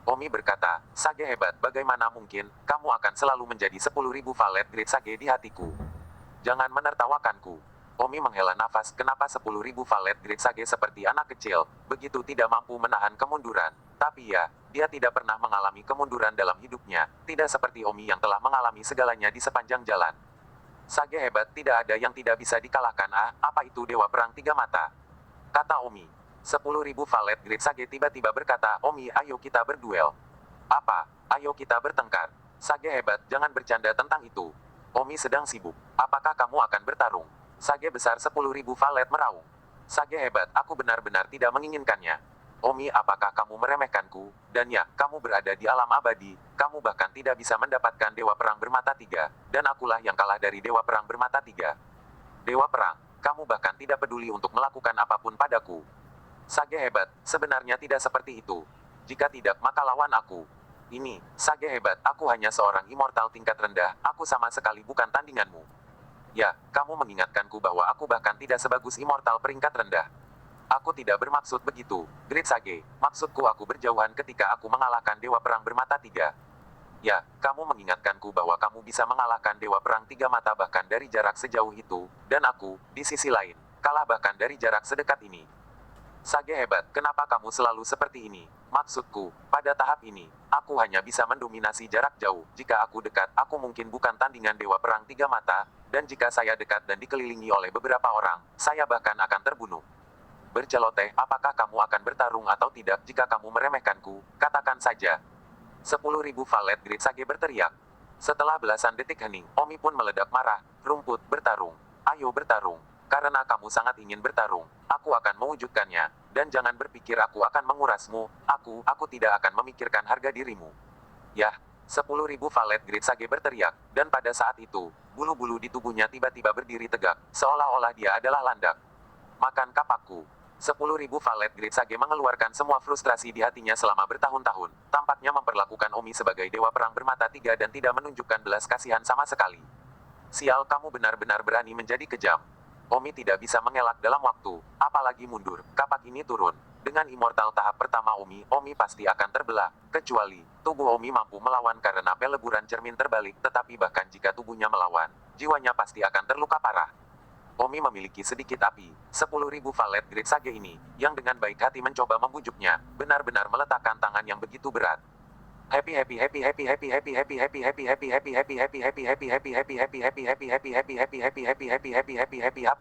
Omi berkata, Sage hebat, bagaimana mungkin, kamu akan selalu menjadi 10.000 valet Great Sage di hatiku. Jangan menertawakanku. Omi menghela nafas, kenapa 10.000 valet Great Sage seperti anak kecil, begitu tidak mampu menahan kemunduran. Tapi ya, dia tidak pernah mengalami kemunduran dalam hidupnya, tidak seperti Omi yang telah mengalami segalanya di sepanjang jalan. Sage hebat, tidak ada yang tidak bisa dikalahkan. Apa itu Dewa Perang Tiga Mata? Kata Omi. 10.000 valet Great Sage tiba-tiba berkata, Omi, ayo kita berduel. Apa? Ayo kita bertengkar. Sage hebat, jangan bercanda tentang itu. Omi sedang sibuk. Apakah kamu akan bertarung? Sage besar 10.000 valet meraung. Sage hebat, aku benar-benar tidak menginginkannya. Omi, apakah kamu meremehkanku? Dan ya, kamu berada di alam abadi, kamu bahkan tidak bisa mendapatkan Dewa Perang bermata 3, dan akulah yang kalah dari Dewa Perang bermata 3. Dewa Perang, kamu bahkan tidak peduli untuk melakukan apapun padaku. Sage hebat, sebenarnya tidak seperti itu. Jika tidak, maka lawan aku. Ini, Sage hebat, aku hanya seorang immortal tingkat rendah, aku sama sekali bukan tandinganmu. Ya, kamu mengingatkanku bahwa aku bahkan tidak sebagus immortal peringkat rendah. Aku tidak bermaksud begitu, Great Sage. Maksudku aku berjauhan ketika aku mengalahkan Dewa Perang bermata 3. Ya, kamu mengingatkanku bahwa kamu bisa mengalahkan Dewa Perang Tiga Mata bahkan dari jarak sejauh itu, dan aku, di sisi lain, kalah bahkan dari jarak sedekat ini. Sage hebat, kenapa kamu selalu seperti ini? Maksudku, pada tahap ini, aku hanya bisa mendominasi jarak jauh. Jika aku dekat, aku mungkin bukan tandingan Dewa Perang Tiga Mata, dan jika saya dekat dan dikelilingi oleh beberapa orang, saya bahkan akan terbunuh. Berceloteh, apakah kamu akan bertarung atau tidak? Jika kamu meremehkanku, katakan saja. 10.000 valet Great Sage berteriak. Setelah belasan detik hening, Omi pun meledak marah. Rumput, bertarung. Ayo bertarung. Karena kamu sangat ingin bertarung, aku akan mewujudkannya. Dan jangan berpikir aku akan mengurasmu. Aku tidak akan memikirkan harga dirimu. Yah, 10.000 valet Great Sage berteriak. Dan pada saat itu, bulu-bulu di tubuhnya tiba-tiba berdiri tegak, seolah-olah dia adalah landak. Makan kapakku. 10.000 valet Great Sage mengeluarkan semua frustrasi di hatinya selama bertahun-tahun. Tampaknya memperlakukan Omi sebagai Dewa Perang bermata 3 dan tidak menunjukkan belas kasihan sama sekali. Sial, kamu benar-benar berani menjadi kejam. Omi tidak bisa mengelak dalam waktu, apalagi mundur. Kapak ini turun. Dengan immortal tahap pertama Omi pasti akan terbelah. Kecuali, tubuh Omi mampu melawan karena peleburan cermin terbalik, tetapi bahkan jika tubuhnya melawan, jiwanya pasti akan terluka parah. Omi memiliki sedikit api. 10.000 valet Great Sage ini, yang dengan baik hati mencoba membujuknya, benar-benar meletakkan tangan yang begitu berat. Happy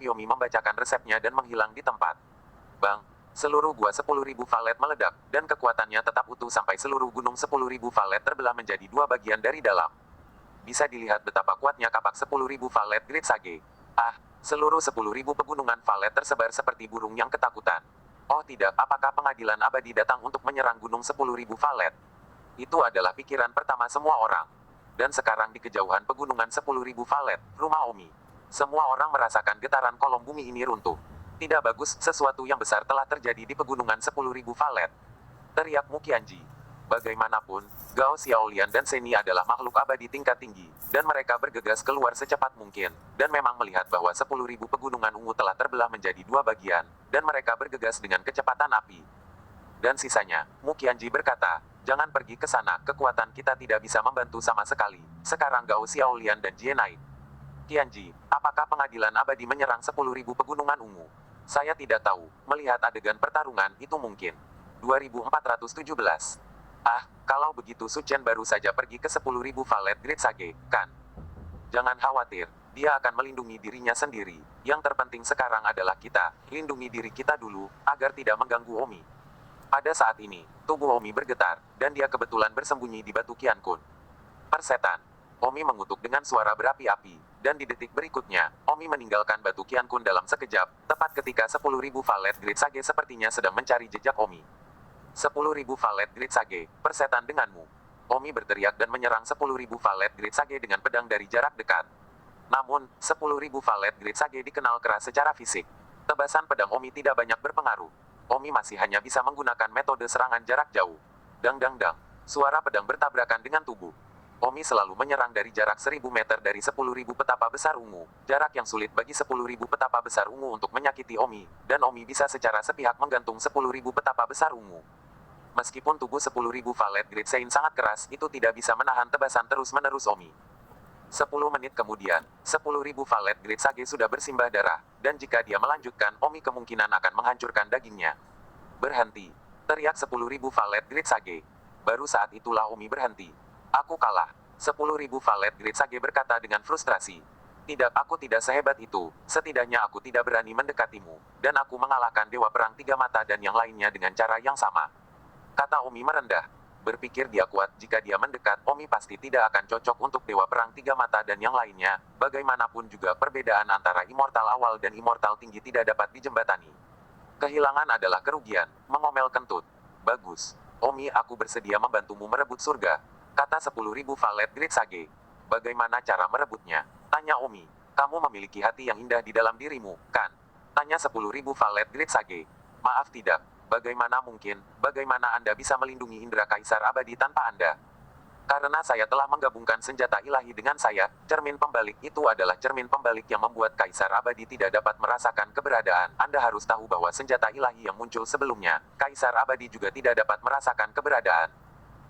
Omi membacakan resepnya dan menghilang di tempat. Bang, seluruh gua 10.000 valet meledak, dan kekuatannya tetap utuh sampai seluruh gunung 10.000 valet terbelah menjadi 2 bagian dari dalam. Bisa dilihat betapa kuatnya kapak 10.000 valet Great Sage. Seluruh 10.000 pegunungan valet tersebar seperti burung yang ketakutan. Oh tidak, apakah pengadilan abadi datang untuk menyerang gunung 10.000 valet? Itu adalah pikiran pertama semua orang. Dan sekarang di kejauhan pegunungan 10.000 valet, rumah Omi. Semua orang merasakan getaran kolom bumi ini runtuh. Tidak bagus, sesuatu yang besar telah terjadi di pegunungan 10.000 valet. Teriak Mukianji. Bagaimanapun, Gao Xiaolian dan Seni adalah makhluk abadi tingkat tinggi, dan mereka bergegas keluar secepat mungkin, dan memang melihat bahwa 10.000 pegunungan ungu telah terbelah menjadi dua bagian, dan mereka bergegas dengan kecepatan api. Dan sisanya, Mukianji berkata, jangan pergi ke sana, kekuatan kita tidak bisa membantu sama sekali. Sekarang Gao Xiaolian dan Jie naik. Qianji, apakah pengadilan abadi menyerang 10.000 pegunungan ungu? Saya tidak tahu, melihat adegan pertarungan itu mungkin. 2417. Ah, kalau begitu Su Chen baru saja pergi ke 10.000 valet Great Sage, kan? Jangan khawatir, dia akan melindungi dirinya sendiri. Yang terpenting sekarang adalah kita, lindungi diri kita dulu, agar tidak mengganggu Omi. Pada saat ini, tubuh Omi bergetar, dan dia kebetulan bersembunyi di batu Qiankun. Persetan. Omi mengutuk dengan suara berapi-api, dan di detik berikutnya, Omi meninggalkan batu Qiankun dalam sekejap, tepat ketika 10.000 valet Great Sage sepertinya sedang mencari jejak Omi. 10.000 valet Great Sage, persetan denganmu. Omi berteriak dan menyerang 10.000 valet Great Sage dengan pedang dari jarak dekat. Namun, 10.000 valet Great Sage dikenal keras secara fisik. Tebasan pedang Omi tidak banyak berpengaruh. Omi masih hanya bisa menggunakan metode serangan jarak jauh. Dang dang dang. Suara pedang bertabrakan dengan tubuh. Omi selalu menyerang dari jarak 1.000 meter dari 10.000 petapa besar ungu. Jarak yang sulit bagi 10.000 petapa besar ungu untuk menyakiti Omi. Dan Omi bisa secara sepihak menggantung 10.000 petapa besar ungu. Meskipun tubuh 10.000 valet Great Sein sangat keras, itu tidak bisa menahan tebasan terus-menerus Omi. 10 menit kemudian, 10.000 valet Great Sage sudah bersimbah darah, dan jika dia melanjutkan, Omi kemungkinan akan menghancurkan dagingnya. Berhenti. Teriak 10.000 valet Great Sage. Baru saat itulah Omi berhenti. Aku kalah. 10.000 valet Great Sage berkata dengan frustrasi. Tidak, aku tidak sehebat itu, setidaknya aku tidak berani mendekatimu, dan aku mengalahkan Dewa Perang Tiga Mata dan yang lainnya dengan cara yang sama. Kata Omi merendah. Berpikir dia kuat, jika dia mendekat, Omi pasti tidak akan cocok untuk Dewa Perang Tiga Mata dan yang lainnya. Bagaimanapun juga perbedaan antara immortal awal dan immortal tinggi tidak dapat dijembatani. Kehilangan adalah kerugian, mengomel kentut. Bagus. Omi, aku bersedia membantumu merebut surga. Kata 10.000 valet Great Sage. Bagaimana cara merebutnya? Tanya Omi. Kamu memiliki hati yang indah di dalam dirimu, kan? Tanya 10.000 valet Great Sage. Maaf tidak. Bagaimana mungkin, bagaimana Anda bisa melindungi indera kaisar abadi tanpa Anda? Karena saya telah menggabungkan senjata ilahi dengan saya, cermin pembalik itu adalah cermin pembalik yang membuat kaisar abadi tidak dapat merasakan keberadaan. Anda harus tahu bahwa senjata ilahi yang muncul sebelumnya, kaisar abadi juga tidak dapat merasakan keberadaan.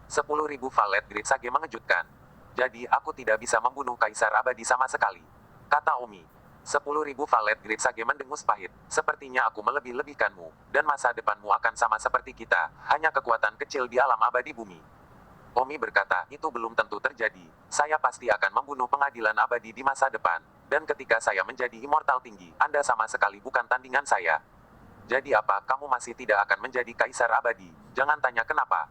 10.000 valet Great Sage mengejutkan. Jadi aku tidak bisa membunuh kaisar abadi sama sekali. Kata Omi. 10.000 valet Great Sage mendengus pahit. Sepertinya aku melebih-lebihkanmu, dan masa depanmu akan sama seperti kita, hanya kekuatan kecil di alam abadi bumi. Omi berkata, itu belum tentu terjadi. Saya pasti akan membunuh pengadilan abadi di masa depan, dan ketika saya menjadi immortal tinggi, Anda sama sekali bukan tandingan saya. Jadi apa, kamu masih tidak akan menjadi kaisar abadi? Jangan tanya kenapa.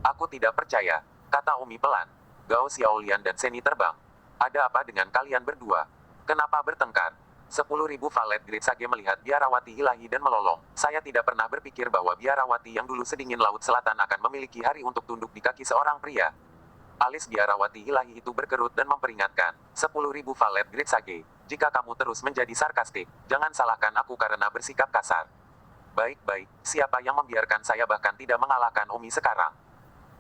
Aku tidak percaya, kata Omi pelan. Gao Xiaolian dan Seni terbang. Ada apa dengan kalian berdua? Kenapa bertengkar? 10.000 valet Great Sage melihat biarawati ilahi dan melolong. Saya tidak pernah berpikir bahwa biarawati yang dulu sedingin laut selatan akan memiliki hari untuk tunduk di kaki seorang pria. Alis biarawati ilahi itu berkerut dan memperingatkan. 10.000 valet Great Sage. Jika kamu terus menjadi sarkastik, jangan salahkan aku karena bersikap kasar. Baik-baik, siapa yang membiarkan saya bahkan tidak mengalahkan Omi sekarang?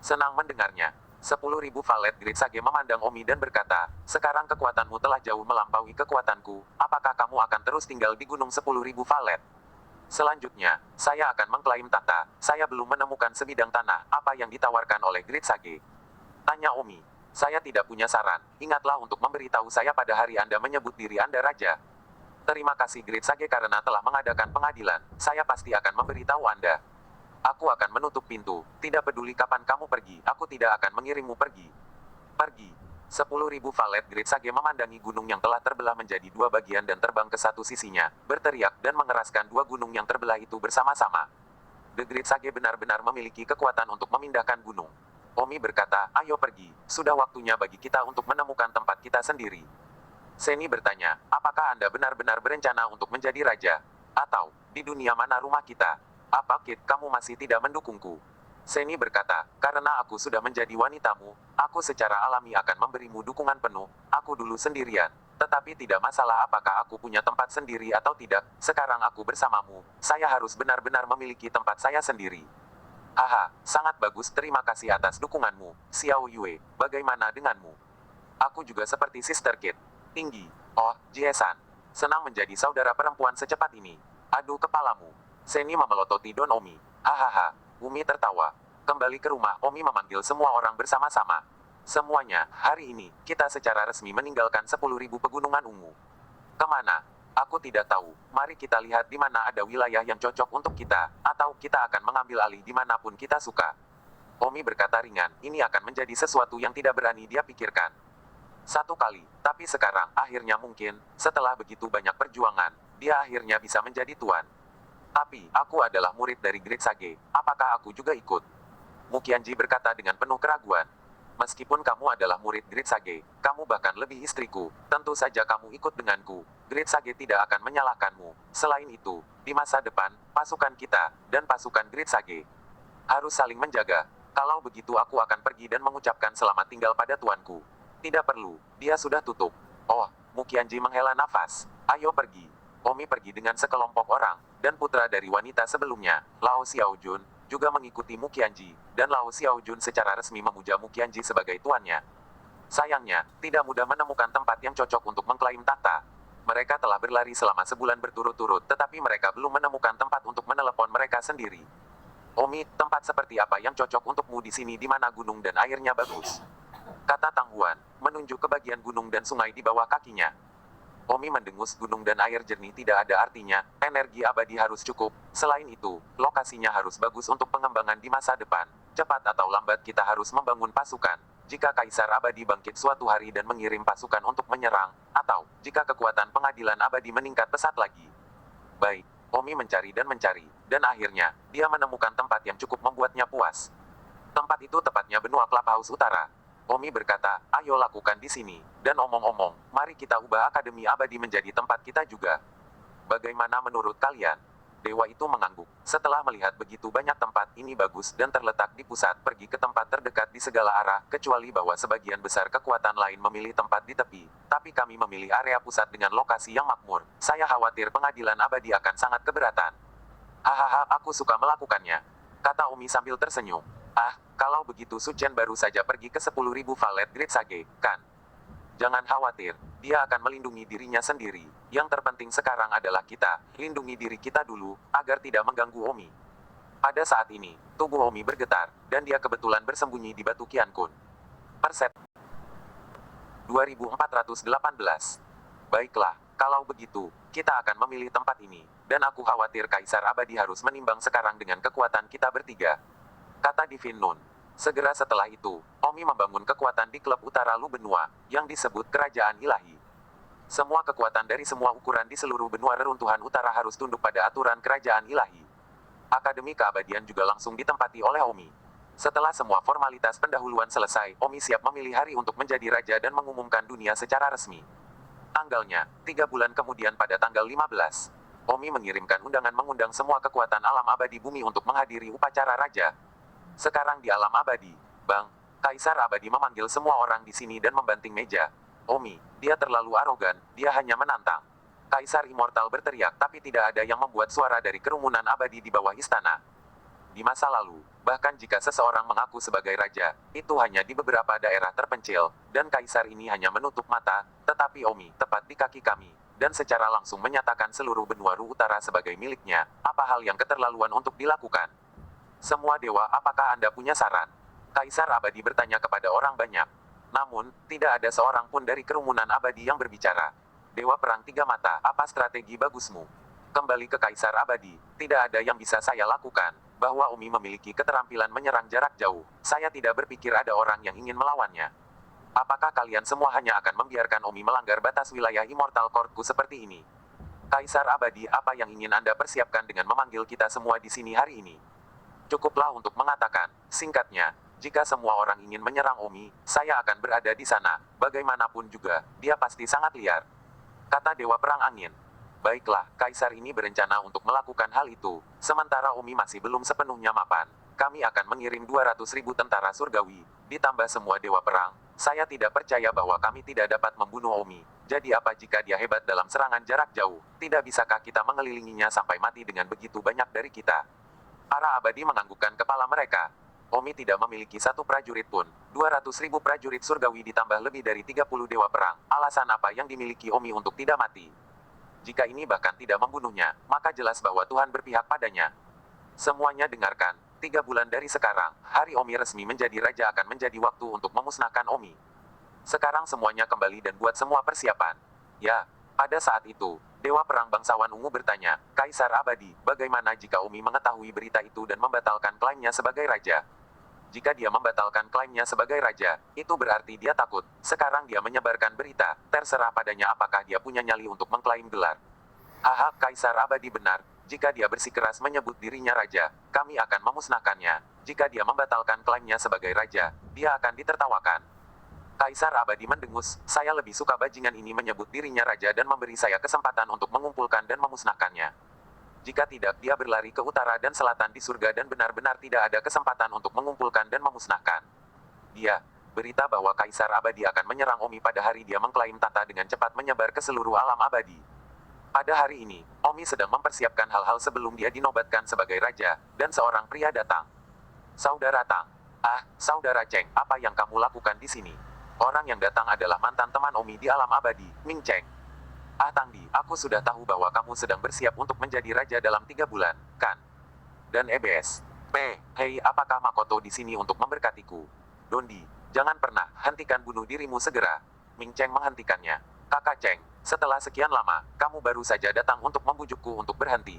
Senang mendengarnya. 10.000 valet Great Sage memandang Omi dan berkata, sekarang kekuatanmu telah jauh melampaui kekuatanku, apakah kamu akan terus tinggal di gunung 10.000 valet? Selanjutnya, saya akan mengklaim tahta, saya belum menemukan sebidang tanah, apa yang ditawarkan oleh Great Sage? Tanya Omi. Saya tidak punya saran, ingatlah untuk memberitahu saya pada hari Anda menyebut diri Anda raja. Terima kasih Great Sage karena telah mengadakan pengadilan, saya pasti akan memberitahu Anda. Aku akan menutup pintu, tidak peduli kapan kamu pergi, aku tidak akan mengirimmu pergi. Pergi. 10.000 valet Great Sage memandangi gunung yang telah terbelah menjadi dua bagian dan terbang ke satu sisinya, berteriak dan mengeraskan dua gunung yang terbelah itu bersama-sama. The Great Sage benar-benar memiliki kekuatan untuk memindahkan gunung. Omi berkata, ayo pergi, sudah waktunya bagi kita untuk menemukan tempat kita sendiri. Seni bertanya, apakah Anda benar-benar berencana untuk menjadi raja? Atau, di dunia mana rumah kita? Apa Kit, kamu masih tidak mendukungku? Seni berkata, karena aku sudah menjadi wanitamu, aku secara alami akan memberimu dukungan penuh. Aku dulu sendirian, tetapi tidak masalah apakah aku punya tempat sendiri atau tidak. Sekarang aku bersamamu, saya harus benar-benar memiliki tempat saya sendiri. Haha, sangat bagus, terima kasih atas dukunganmu, Xiao Yue. Bagaimana denganmu? Aku juga seperti Sister Kid. Tinggi. Oh, Jie-san. Senang menjadi saudara perempuan secepat ini. Aduh kepalamu. Seni memelototi Don Omi. Hahaha. Umi tertawa. Kembali ke rumah, Omi memanggil semua orang bersama-sama. Semuanya, hari ini, kita secara resmi meninggalkan 10.000 pegunungan ungu. Kemana? Aku tidak tahu. Mari kita lihat di mana ada wilayah yang cocok untuk kita, atau kita akan mengambil alih dimanapun kita suka. Omi berkata ringan, ini akan menjadi sesuatu yang tidak berani dia pikirkan. Satu kali, tapi sekarang, akhirnya mungkin, setelah begitu banyak perjuangan, dia akhirnya bisa menjadi tuan. Tapi, aku adalah murid dari Great Sage, apakah aku juga ikut? Mukianji berkata dengan penuh keraguan. Meskipun kamu adalah murid Great Sage, kamu bahkan lebih istriku, tentu saja kamu ikut denganku. Great Sage tidak akan menyalahkanmu. Selain itu, di masa depan, pasukan kita, dan pasukan Great Sage harus saling menjaga. Kalau begitu aku akan pergi dan mengucapkan selamat tinggal pada tuanku. Tidak perlu, dia sudah tutup. Oh, Mukianji menghela nafas. Ayo pergi. Omi pergi dengan sekelompok orang, dan putra dari wanita sebelumnya, Lao Xiaojun, juga mengikuti Mukianji, dan Lao Xiaojun secara resmi memuja Mukianji sebagai tuannya. Sayangnya, tidak mudah menemukan tempat yang cocok untuk mengklaim takhta. Mereka telah berlari selama sebulan berturut-turut, tetapi mereka belum menemukan tempat untuk menelepon mereka sendiri. Omi, tempat seperti apa yang cocok untukmu di sini di mana gunung dan airnya bagus? Kata Tang Huan, menunjuk ke bagian gunung dan sungai di bawah kakinya. Omi mendengus gunung dan air jernih tidak ada artinya, energi abadi harus cukup. Selain itu, lokasinya harus bagus untuk pengembangan di masa depan. Cepat atau lambat kita harus membangun pasukan. Jika Kaisar Abadi bangkit suatu hari dan mengirim pasukan untuk menyerang, atau jika kekuatan pengadilan abadi meningkat pesat lagi. Baik, Omi mencari, dan akhirnya, dia menemukan tempat yang cukup membuatnya puas. Tempat itu tepatnya benua Clubhouse Utara. Omi berkata, ayo lakukan di sini. Dan omong-omong, mari kita ubah Akademi Abadi menjadi tempat kita juga. Bagaimana menurut kalian? Dewa itu mengangguk. Setelah melihat begitu banyak tempat, ini bagus dan terletak di pusat, pergi ke tempat terdekat di segala arah, kecuali bahwa sebagian besar kekuatan lain memilih tempat di tepi. Tapi kami memilih area pusat dengan lokasi yang makmur. Saya khawatir pengadilan abadi akan sangat keberatan. Hahaha, aku suka melakukannya. Kata Omi sambil tersenyum. Ah, kalau begitu Suchen baru saja pergi ke 10.000 valet Great Sage, kan? Jangan khawatir, dia akan melindungi dirinya sendiri. Yang terpenting sekarang adalah kita, lindungi diri kita dulu, agar tidak mengganggu Omi. Pada saat ini, tubuh Omi bergetar, dan dia kebetulan bersembunyi di batu Qiankun. Persep 2418. Baiklah, kalau begitu, kita akan memilih tempat ini, dan aku khawatir Kaisar Abadi harus menimbang sekarang dengan kekuatan kita bertiga. Kata Divin Nun. Segera setelah itu, Omi membangun kekuatan di klub utara Lu Benua, yang disebut Kerajaan Ilahi. Semua kekuatan dari semua ukuran di seluruh benua reruntuhan utara harus tunduk pada aturan Kerajaan Ilahi. Akademi Keabadian juga langsung ditempati oleh Omi. Setelah semua formalitas pendahuluan selesai, Omi siap memilih hari untuk menjadi raja dan mengumumkan dunia secara resmi. Tanggalnya, 3 bulan kemudian pada tanggal 15. Omi mengirimkan undangan mengundang semua kekuatan alam abadi bumi untuk menghadiri upacara raja. Sekarang di alam abadi, Bang, Kaisar Abadi memanggil semua orang di sini dan membanting meja. Omi, dia terlalu arogan, dia hanya menantang. Kaisar Immortal berteriak tapi tidak ada yang membuat suara dari kerumunan abadi di bawah istana. Di masa lalu, bahkan jika seseorang mengaku sebagai raja, itu hanya di beberapa daerah terpencil, dan Kaisar ini hanya menutup mata, tetapi Omi, tepat di kaki kami, dan secara langsung menyatakan seluruh benua Ru Utara sebagai miliknya. Apa hal yang keterlaluan untuk dilakukan? Semua dewa, apakah Anda punya saran? Kaisar Abadi bertanya kepada orang banyak. Namun, tidak ada seorang pun dari kerumunan abadi yang berbicara. Dewa Perang Tiga Mata, apa strategi bagusmu? Kembali ke Kaisar Abadi, tidak ada yang bisa saya lakukan. Bahwa Omi memiliki keterampilan menyerang jarak jauh, saya tidak berpikir ada orang yang ingin melawannya. Apakah kalian semua hanya akan membiarkan Omi melanggar batas wilayah Immortal Courtku seperti ini? Kaisar Abadi, apa yang ingin Anda persiapkan dengan memanggil kita semua di sini hari ini? Cukuplah untuk mengatakan, singkatnya, jika semua orang ingin menyerang Omi, saya akan berada di sana. Bagaimanapun juga, dia pasti sangat liar. Kata Dewa Perang Angin. Baiklah, Kaisar ini berencana untuk melakukan hal itu, sementara Omi masih belum sepenuhnya mapan. kami akan mengirim 200.000 tentara surgawi, ditambah semua dewa perang. Saya tidak percaya bahwa kami tidak dapat membunuh Omi. Jadi apa jika dia hebat dalam serangan jarak jauh? Tidak bisakah kita mengelilinginya sampai mati dengan begitu banyak dari kita? Para abadi menganggukkan kepala mereka. Omi tidak memiliki satu prajurit pun. 200.000 prajurit surgawi ditambah lebih dari 30 dewa perang. Alasan apa yang dimiliki Omi untuk tidak mati? Jika ini bahkan tidak membunuhnya, maka jelas bahwa Tuhan berpihak padanya. Semuanya dengarkan. 3 bulan dari sekarang, hari Omi resmi menjadi raja akan menjadi waktu untuk memusnahkan Omi. Sekarang semuanya kembali dan buat semua persiapan. Ya, pada saat itu, Dewa Perang Bangsawan Ungu bertanya, Kaisar Abadi, bagaimana jika Omi mengetahui berita itu dan membatalkan klaimnya sebagai raja? Jika dia membatalkan klaimnya sebagai raja, itu berarti dia takut. Sekarang dia menyebarkan berita, terserah padanya apakah dia punya nyali untuk mengklaim gelar. Haha, Kaisar Abadi benar. Jika dia bersikeras menyebut dirinya raja, kami akan memusnahkannya. Jika dia membatalkan klaimnya sebagai raja, dia akan ditertawakan. Kaisar Abadi mendengus, saya lebih suka bajingan ini menyebut dirinya raja dan memberi saya kesempatan untuk mengumpulkan dan memusnahkannya. Jika tidak, dia berlari ke utara dan selatan di surga dan benar-benar tidak ada kesempatan untuk mengumpulkan dan memusnahkan. Dia, berita bahwa Kaisar Abadi akan menyerang Omi pada hari dia mengklaim tata dengan cepat menyebar ke seluruh alam abadi. Pada hari ini, Omi sedang mempersiapkan hal-hal sebelum dia dinobatkan sebagai raja, dan seorang pria datang. Saudara Tang. Ah, Saudara Cheng, apa yang kamu lakukan di sini? Orang yang datang adalah mantan teman Omi di alam abadi, Ming Cheng. Ah Tangdi, aku sudah tahu bahwa kamu sedang bersiap untuk menjadi raja dalam 3 bulan, kan? Dan EBS. Hei, apakah Makoto di sini untuk memberkatiku? Dondi, jangan pernah, hentikan bunuh dirimu segera. Ming Cheng menghentikannya. Kakak Cheng, setelah sekian lama, kamu baru saja datang untuk membujukku untuk berhenti.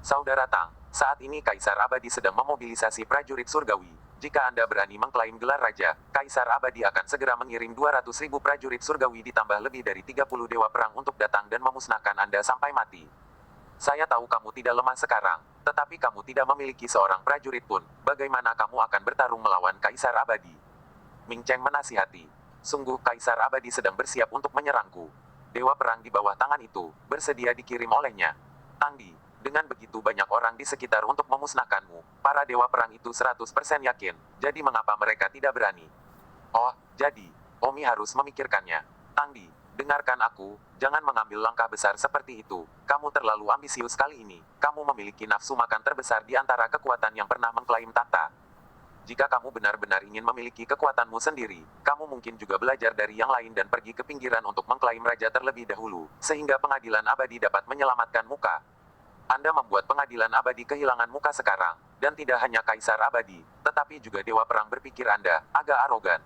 Saudara Tang, saat ini Kaisar Abadi sedang memobilisasi prajurit surgawi. Jika Anda berani mengklaim gelar raja, Kaisar Abadi akan segera mengirim 200.000 prajurit surgawi ditambah lebih dari 30 dewa perang untuk datang dan memusnahkan Anda sampai mati. Saya tahu kamu tidak lemah sekarang, tetapi kamu tidak memiliki seorang prajurit pun. Bagaimana kamu akan bertarung melawan Kaisar Abadi? Ming Cheng menasihati. Sungguh Kaisar Abadi sedang bersiap untuk menyerangku. Dewa perang di bawah tangan itu, bersedia dikirim olehnya. Tangdi, dengan begitu banyak orang di sekitar untuk memusnahkanmu, para dewa perang itu 100% yakin, jadi mengapa mereka tidak berani? Oh, jadi, Omi harus memikirkannya. Tangdi, dengarkan aku, jangan mengambil langkah besar seperti itu, kamu terlalu ambisius kali ini, kamu memiliki nafsu makan terbesar di antara kekuatan yang pernah mengklaim tata. Jika kamu benar-benar ingin memiliki kekuatanmu sendiri, kamu mungkin juga belajar dari yang lain dan pergi ke pinggiran untuk mengklaim raja terlebih dahulu, sehingga pengadilan abadi dapat menyelamatkan muka. Anda membuat pengadilan abadi kehilangan muka sekarang, dan tidak hanya Kaisar Abadi, tetapi juga Dewa Perang berpikir Anda agak arogan.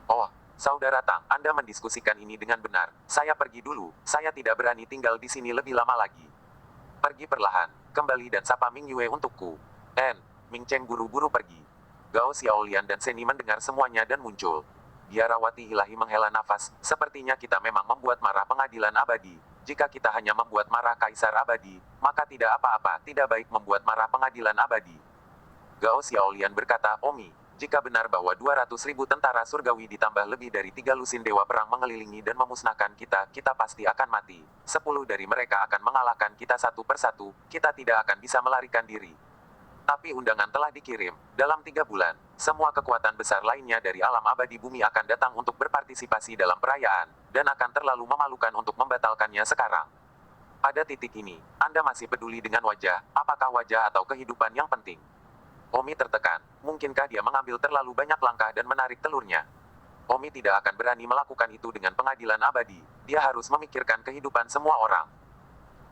Oh, Saudara Tang, Anda mendiskusikan ini dengan benar. Saya pergi dulu, saya tidak berani tinggal di sini lebih lama lagi. Pergi perlahan, kembali dan sapa Ming Yue untukku. Ming Cheng buru-buru pergi. Gao Xiaolian dan Seni mendengar semuanya dan muncul. Biarawati Ilahi menghela nafas, sepertinya kita memang membuat marah pengadilan abadi. Jika kita hanya membuat marah Kaisar Abadi, maka tidak apa-apa, tidak baik membuat marah pengadilan abadi. Gao Xiaolian berkata, Omi, jika benar bahwa 200.000 tentara surgawi ditambah lebih dari 3 lusin dewa perang mengelilingi dan memusnahkan kita, kita pasti akan mati. 10 dari mereka akan mengalahkan kita satu persatu, kita tidak akan bisa melarikan diri. Tapi undangan telah dikirim. Dalam 3 bulan, semua kekuatan besar lainnya dari alam abadi bumi akan datang untuk berpartisipasi dalam perayaan, dan akan terlalu memalukan untuk membatalkannya sekarang. Pada titik ini, Anda masih peduli dengan wajah, apakah wajah atau kehidupan yang penting? Omi tertekan, mungkinkah dia mengambil terlalu banyak langkah dan menarik telurnya? Omi tidak akan berani melakukan itu dengan pengadilan abadi, dia harus memikirkan kehidupan semua orang.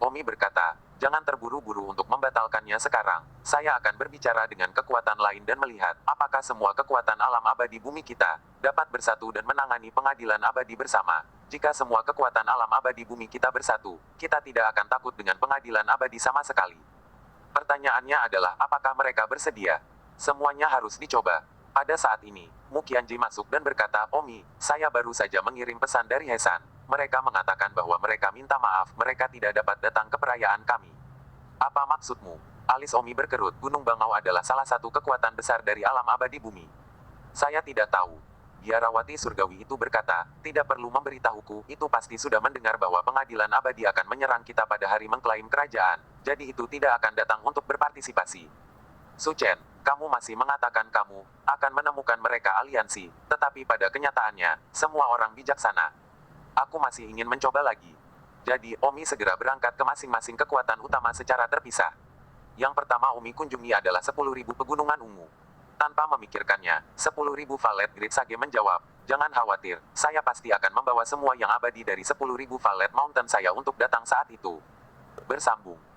Omi berkata, jangan terburu-buru untuk membatalkannya sekarang. Saya akan berbicara dengan kekuatan lain dan melihat apakah semua kekuatan alam abadi bumi kita dapat bersatu dan menangani pengadilan abadi bersama. Jika semua kekuatan alam abadi bumi kita bersatu, kita tidak akan takut dengan pengadilan abadi sama sekali. Pertanyaannya adalah apakah mereka bersedia? Semuanya harus dicoba. Pada saat ini, Mu Qianji masuk dan berkata, Omi, saya baru saja mengirim pesan dari Hesan. Mereka mengatakan bahwa mereka minta maaf, mereka tidak dapat datang ke perayaan kami. Apa maksudmu? Alis Omi berkerut, Gunung Bangau adalah salah satu kekuatan besar dari alam abadi bumi. Saya tidak tahu. Biarawati Surgawi itu berkata, tidak perlu memberitahuku, itu pasti sudah mendengar bahwa pengadilan abadi akan menyerang kita pada hari mengklaim kerajaan, jadi itu tidak akan datang untuk berpartisipasi. Su Chen, Kamu masih mengatakan kamu akan menemukan mereka aliansi, tetapi pada kenyataannya, semua orang bijaksana. Aku masih ingin mencoba lagi. Jadi, Omi segera berangkat ke masing-masing kekuatan utama secara terpisah. Yang pertama Omi kunjungi adalah 10.000 pegunungan ungu. Tanpa memikirkannya, 10.000 Valet Great Sage menjawab, "Jangan khawatir, saya pasti akan membawa semua yang abadi dari 10.000 Valet Mountain saya untuk datang saat itu." Bersambung.